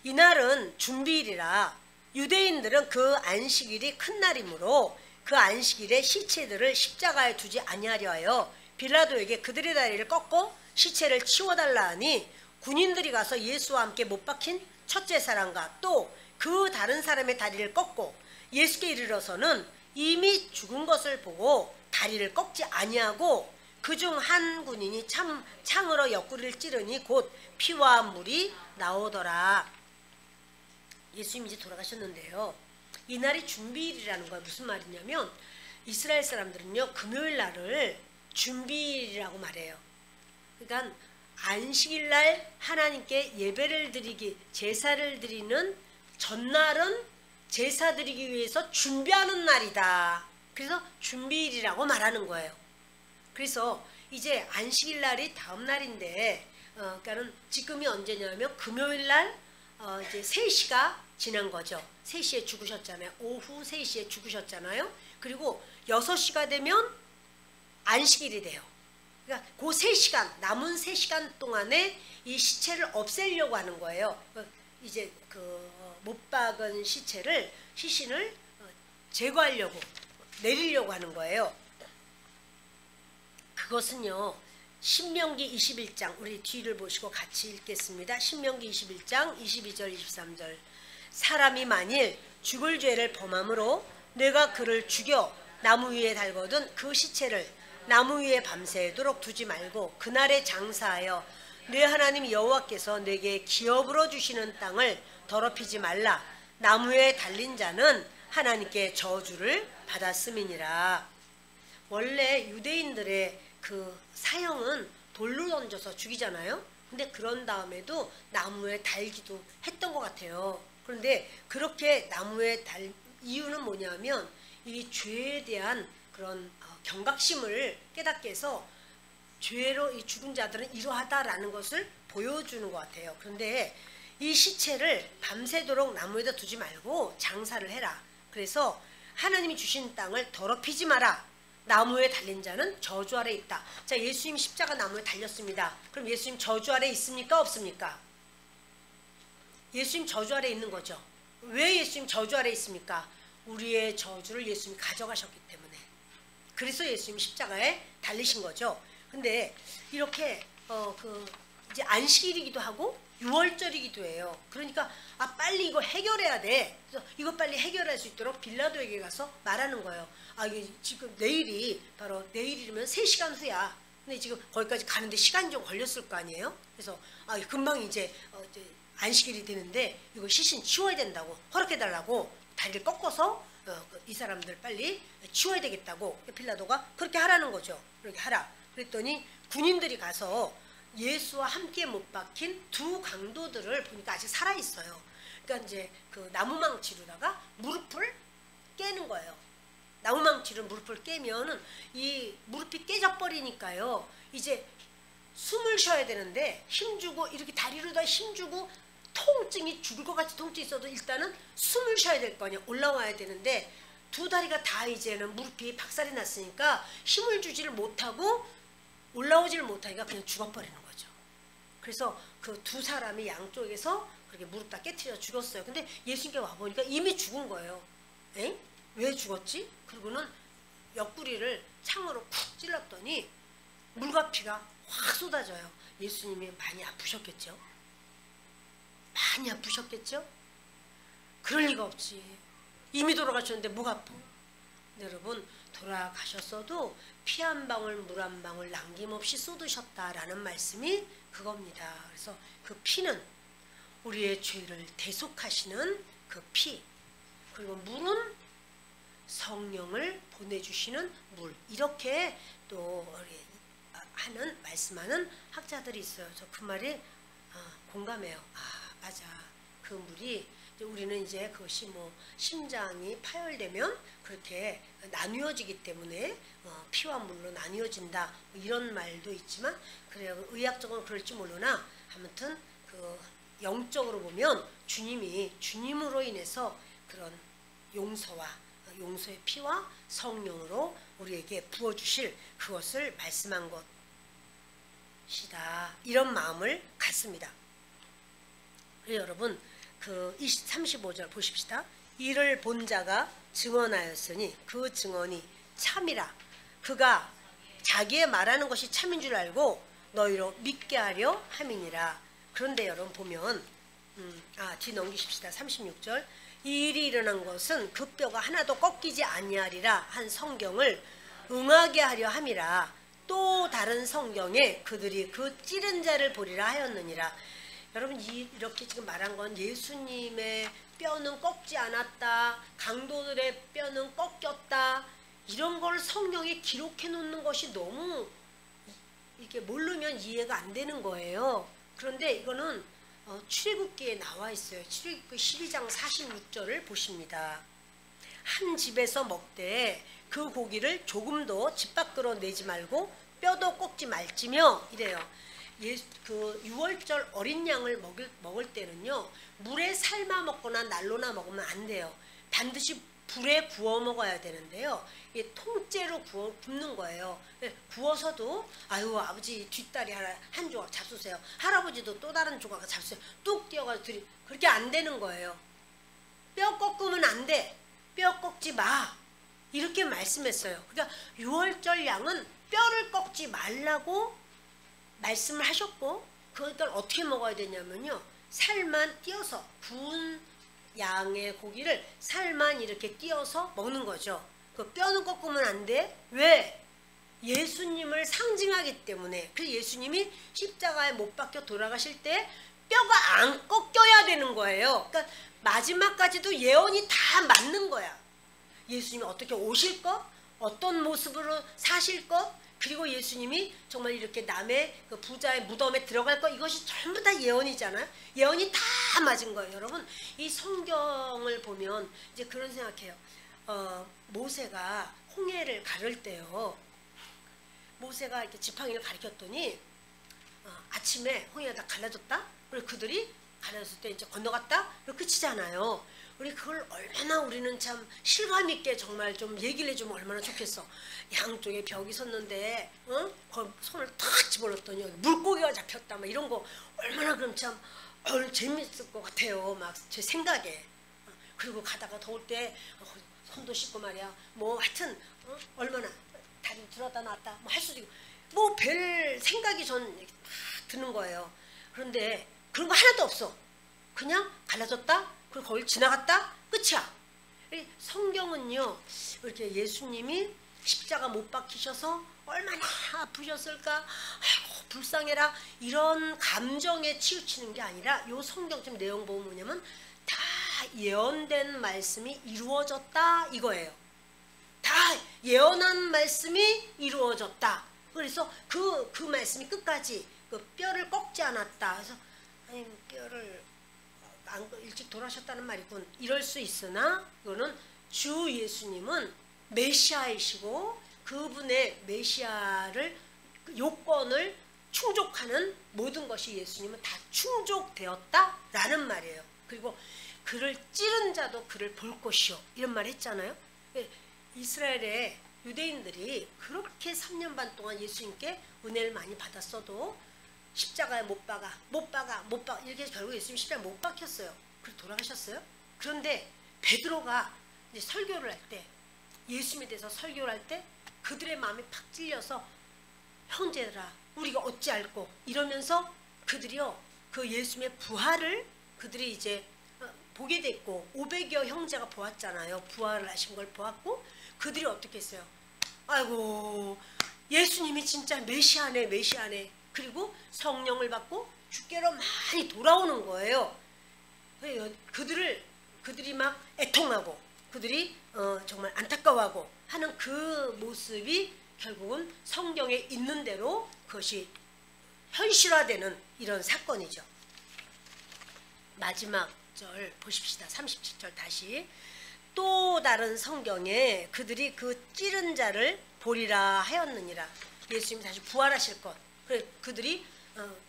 이날은 준비일이라 유대인들은 그 안식일이 큰 날이므로 그 안식일에 시체들을 십자가에 두지 아니하려 하여 빌라도에게 그들의 다리를 꺾고 시체를 치워달라 하니, 군인들이 가서 예수와 함께 못 박힌 첫째 사람과 또 그 다른 사람의 다리를 꺾고 예수께 이르러서는 이미 죽은 것을 보고 다리를 꺾지 아니하고, 그중 한 군인이 창으로 옆구리를 찌르니 곧 피와 물이 나오더라. 예수님이 이제 돌아가셨는데요, 이날이 준비일이라는 건 무슨 말이냐면, 이스라엘 사람들은요, 금요일 날을 준비일이라고 말해요. 그러니까 안식일날 하나님께 예배를 드리기, 제사를 드리는 전날은 제사 드리기 위해서 준비하는 날이다. 그래서 준비일이라고 말하는 거예요. 그래서 이제 안식일 날이 다음 날인데 그러니까는 지금이 언제냐면 금요일 날 이제 3시가 지난 거죠. 3시에 죽으셨잖아요. 오후 3시에 죽으셨잖아요. 그리고 6시가 되면 안식일이 돼요. 그러니까 그 3시간, 남은 3시간 동안에 이 시체를 없애려고 하는 거예요. 이제 그 못 박은 시신을 제거하려고, 내리려고 하는 거예요. 그것은요, 신명기 21장, 우리 뒤를 보시고 같이 읽겠습니다. 신명기 21장 22절 23절. 사람이 만일 죽을 죄를 범함으로 내가 그를 죽여 나무 위에 달거든 그 시체를 나무 위에 밤새도록 두지 말고 그날에 장사하여 내 하나님 여호와께서 내게 기업으로 주시는 땅을 더럽히지 말라. 나무에 달린 자는 하나님께 저주를 받았음이니라. 원래 유대인들의 그 사형은 돌로 던져서 죽이잖아요. 근데 그런 다음에도 나무에 달기도 했던 것 같아요. 그런데 그렇게 나무에 달 이유는 뭐냐면 이 죄에 대한 그런 경각심을 깨닫게 해서 죄로 이 죽은 자들은 이러하다라는 것을 보여주는 것 같아요. 그런데 이 시체를 밤새도록 나무에다 두지 말고 장사를 해라. 그래서 하나님이 주신 땅을 더럽히지 마라. 나무에 달린 자는 저주 아래 있다. 자, 예수님 십자가 나무에 달렸습니다. 그럼 예수님 저주 아래 있습니까? 없습니까? 예수님 저주 아래 있는 거죠. 왜 예수님 저주 아래 있습니까? 우리의 저주를 예수님이 가져가셨기 때문에. 그래서 예수님 십자가에 달리신 거죠. 근데 이렇게 이제 안식일이기도 하고 6월절이기도 해요. 그러니까 빨리 이거 해결해야 돼. 그래서 이거 빨리 해결할 수 있도록 빌라도에게 가서 말하는 거예요. 이게 지금 내일이 바로 내일이면 3시간 후야. 근데 지금 거기까지 가는데 시간이 좀 걸렸을 거 아니에요. 그래서 금방 이제 안식일이 되는데 이거 시신 치워야 된다고 허락해달라고 다리를 꺾어서 이 사람들 빨리 치워야 되겠다고 빌라도가 그렇게 하라는 거죠. 그렇게 하라. 그랬더니 군인들이 가서 예수와 함께 못 박힌 두 강도들을 보니까 아직 살아 있어요. 그러니까 이제 그 나무망치로다가 무릎을 깨는 거예요. 나무망치로 무릎을 깨면은 이 무릎이 깨져 버리니까요. 이제 숨을 쉬어야 되는데 힘주고 이렇게 다리로다 힘주고 통증이 죽을 것 같이 통증이 있어도 일단은 숨을 쉬어야 될 거 아니에요. 올라와야 되는데 두 다리가 다 이제는 무릎이 박살이 났으니까 힘을 주지를 못하고 올라오지를 못하니까 그냥 죽어버리는 거죠. 그래서 그 두 사람이 양쪽에서 그렇게 무릎 다 깨트려 죽었어요. 근데 예수님께 와보니까 이미 죽은 거예요. 에? 왜 죽었지? 그리고는 옆구리를 창으로 쿡 찔렀더니 물과 피가 확 쏟아져요. 예수님이 많이 아프셨겠죠? 많이 아프셨겠죠? 그럴 리가 없지. 이미 돌아가셨는데 뭐가 아파? 여러분, 돌아가셨어도 피 한 방울 물 한 방울 남김없이 쏟으셨다라는 말씀이 그겁니다. 그래서 그 피는 우리의 죄를 대속하시는 그 피, 그리고 물은 성령을 보내주시는 물, 이렇게 또 하는 말씀하는 학자들이 있어요. 저 그 말이 공감해요. 맞아. 그 물이 우리는 이제 그것이 뭐 심장이 파열되면 그렇게 나뉘어지기 때문에 피와 물로 나뉘어진다 이런 말도 있지만 그래요. 의학적으로 그럴지 모르나 아무튼 그 영적으로 보면 주님이 주님으로 인해서 그런 용서의 피와 성령으로 우리에게 부어주실 그것을 말씀한 것이다. 이런 마음을 갖습니다. 여러분 그 35절 보십시다. 이를 본 자가 증언하였으니 그 증언이 참이라. 그가 자기의 말하는 것이 참인 줄 알고 너희로 믿게 하려 함이니라. 그런데 여러분 보면 뒤 넘기십시다. 36절. 이 일이 일어난 것은 그 뼈가 하나도 꺾이지 아니하리라 한 성경을 응하게 하려 함이라. 또 다른 성경에 그들이 그 찌른 자를 보리라 하였느니라. 여러분 이렇게 지금 말한 건 예수님의 뼈는 꺾지 않았다, 강도들의 뼈는 꺾였다, 이런 걸 성경에 기록해 놓는 것이 너무 이렇게 모르면 이해가 안 되는 거예요. 그런데 이거는 출애굽기에 나와 있어요. 출애굽기 12장 46절을 보십니다. 한 집에서 먹되 그 고기를 조금도 집 밖으로 내지 말고 뼈도 꺾지 말지며 이래요. 그 유월절 어린 양을 먹을 때는요, 물에 삶아 먹거나 날로나 먹으면 안 돼요. 반드시 불에 구워 먹어야 되는데요. 이게 통째로 굽는 거예요. 구워서도 아유 아버지 뒷다리 한 조각 잡수세요. 할아버지도 또 다른 조각 잡수세요. 뚝 띄어가지고 그렇게 안 되는 거예요. 뼈 꺾으면 안 돼. 뼈 꺾지 마. 이렇게 말씀했어요. 그러니까 유월절 양은 뼈를 꺾지 말라고 말씀을 하셨고, 그걸 어떻게 먹어야 되냐면요, 살만 띄어서 구운 양의 고기를 살만 이렇게 띄어서 먹는 거죠. 그 뼈는 꺾으면 안 돼. 왜? 예수님을 상징하기 때문에. 그래서 예수님이 십자가에 못 박혀 돌아가실 때 뼈가 안 꺾여야 되는 거예요. 그러니까 마지막까지도 예언이 다 맞는 거야. 예수님이 어떻게 오실 것, 어떤 모습으로 사실 것, 그리고 예수님이 정말 이렇게 남의 그 부자의 무덤에 들어갈 것, 이것이 전부 다 예언이잖아요. 예언이 다 맞은 거예요. 여러분, 이 성경을 보면 이제 그런 생각해요. 모세가 홍해를 가를 때요, 모세가 이렇게 지팡이를 가리켰더니 아침에 홍해가 다 갈라졌다. 그리고 그들이 갈라졌을 때 이제 건너갔다. 그리고 끝이잖아요. 우리 그걸 얼마나 우리는 참 실감 있게 정말 좀 얘기를 해주면 얼마나 좋겠어. 양쪽에 벽이 섰는데 손을 탁 집어넣었더니 물고기가 잡혔다, 막 이런 거 얼마나 그럼 참 재밌을 것 같아요. 막 제 생각에. 그리고 가다가 더울 때 손도 씻고 말이야. 뭐 하여튼 얼마나 다리 들었다 놨다 뭐 할 수도 있고, 뭐 별 생각이 전 막 드는 거예요. 그런데 그런 거 하나도 없어. 그냥 갈라졌다. 그리고 거길 지나갔다. 끝이야. 성경은요, 이렇게 예수님이 십자가 못 박히셔서 얼마나 아프셨을까, 아이고 불쌍해라, 이런 감정에 치우치는 게 아니라, 요 성경적 내용 보면 뭐냐면 다 예언된 말씀이 이루어졌다 이거예요. 다 예언한 말씀이 이루어졌다. 그래서 그 말씀이 끝까지 그 뼈를 꺾지 않았다. 그래서 아니 뼈를 일찍 돌아가셨다는 말이군, 이럴 수 있으나, 이거는 주 예수님은 메시아이시고 그분의 메시아를 요건을 충족하는 모든 것이 예수님은 다 충족되었다라는 말이에요. 그리고 그를 찌른 자도 그를 볼 것이요, 이런 말 했잖아요. 이스라엘의 유대인들이 그렇게 3년 반 동안 예수님께 은혜를 많이 받았어도 십자가에 못 박아 이렇게 해서 결국 예수님 십자가에 못 박혔어요. 그리고 돌아가셨어요. 그런데 베드로가 이제 설교를 할 때, 예수님에 대해서 설교를 할 때 그들의 마음이 팍 찔려서 형제들아 우리가 어찌 알고, 이러면서 그들이요 그 예수님의 부활을 그들이 이제 보게 됐고, 500여 형제가 보았잖아요. 부활을 하신 걸 보았고, 그들이 어떻게 했어요? 아이고 예수님이 진짜 메시아네. 그리고 성령을 받고 주께로 많이 돌아오는 거예요. 그들이 막 애통하고 그들이 정말 안타까워하고 하는 그 모습이 결국은 성경에 있는 대로 그것이 현실화되는 이런 사건이죠. 마지막 절 보십시다. 37절 다시. 또 다른 성경에 그들이 그 찌른 자를 보리라 하였느니라. 예수님이 다시 부활하실 것. 그들이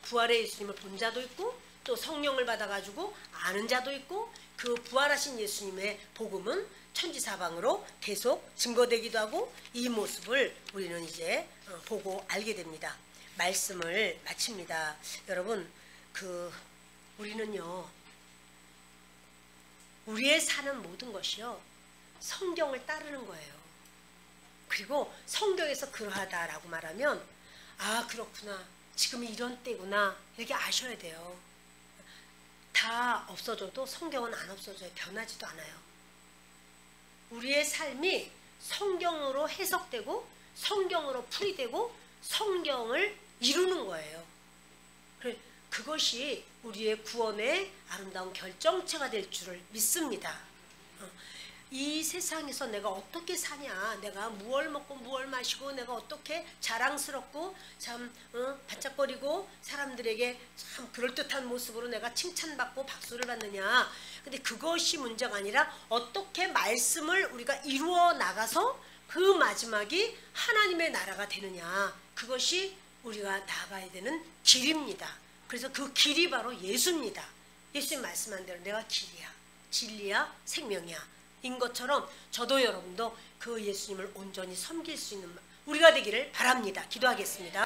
부활의 예수님을 본 자도 있고, 또 성령을 받아가지고 아는 자도 있고, 그 부활하신 예수님의 복음은 천지사방으로 계속 증거되기도 하고, 이 모습을 우리는 이제 보고 알게 됩니다. 말씀을 마칩니다. 여러분, 우리는요, 우리의 사는 모든 것이요 성경을 따르는 거예요. 그리고 성경에서 그러하다라고 말하면, 아 그렇구나, 지금이 이런 때구나, 이렇게 아셔야 돼요. 다 없어져도 성경은 안 없어져요. 변하지도 않아요. 우리의 삶이 성경으로 해석되고 성경으로 풀이되고 성경을 이루는 거예요. 그것이 우리의 구원의 아름다운 결정체가 될 줄을 믿습니다. 이 세상에서 내가 어떻게 사냐, 내가 무얼 먹고 무얼 마시고 내가 어떻게 자랑스럽고 참 반짝거리고 사람들에게 참 그럴듯한 모습으로 내가 칭찬받고 박수를 받느냐, 근데 그것이 문제가 아니라 어떻게 말씀을 우리가 이루어 나가서 그 마지막이 하나님의 나라가 되느냐, 그것이 우리가 나가야 되는 길입니다. 그래서 그 길이 바로 예수입니다. 예수님 말씀한 대로 내가 길이야, 진리야, 생명이야 인 것처럼 저도 여러분도 그 예수님을 온전히 섬길 수 있는 우리가 되기를 바랍니다. 기도하겠습니다.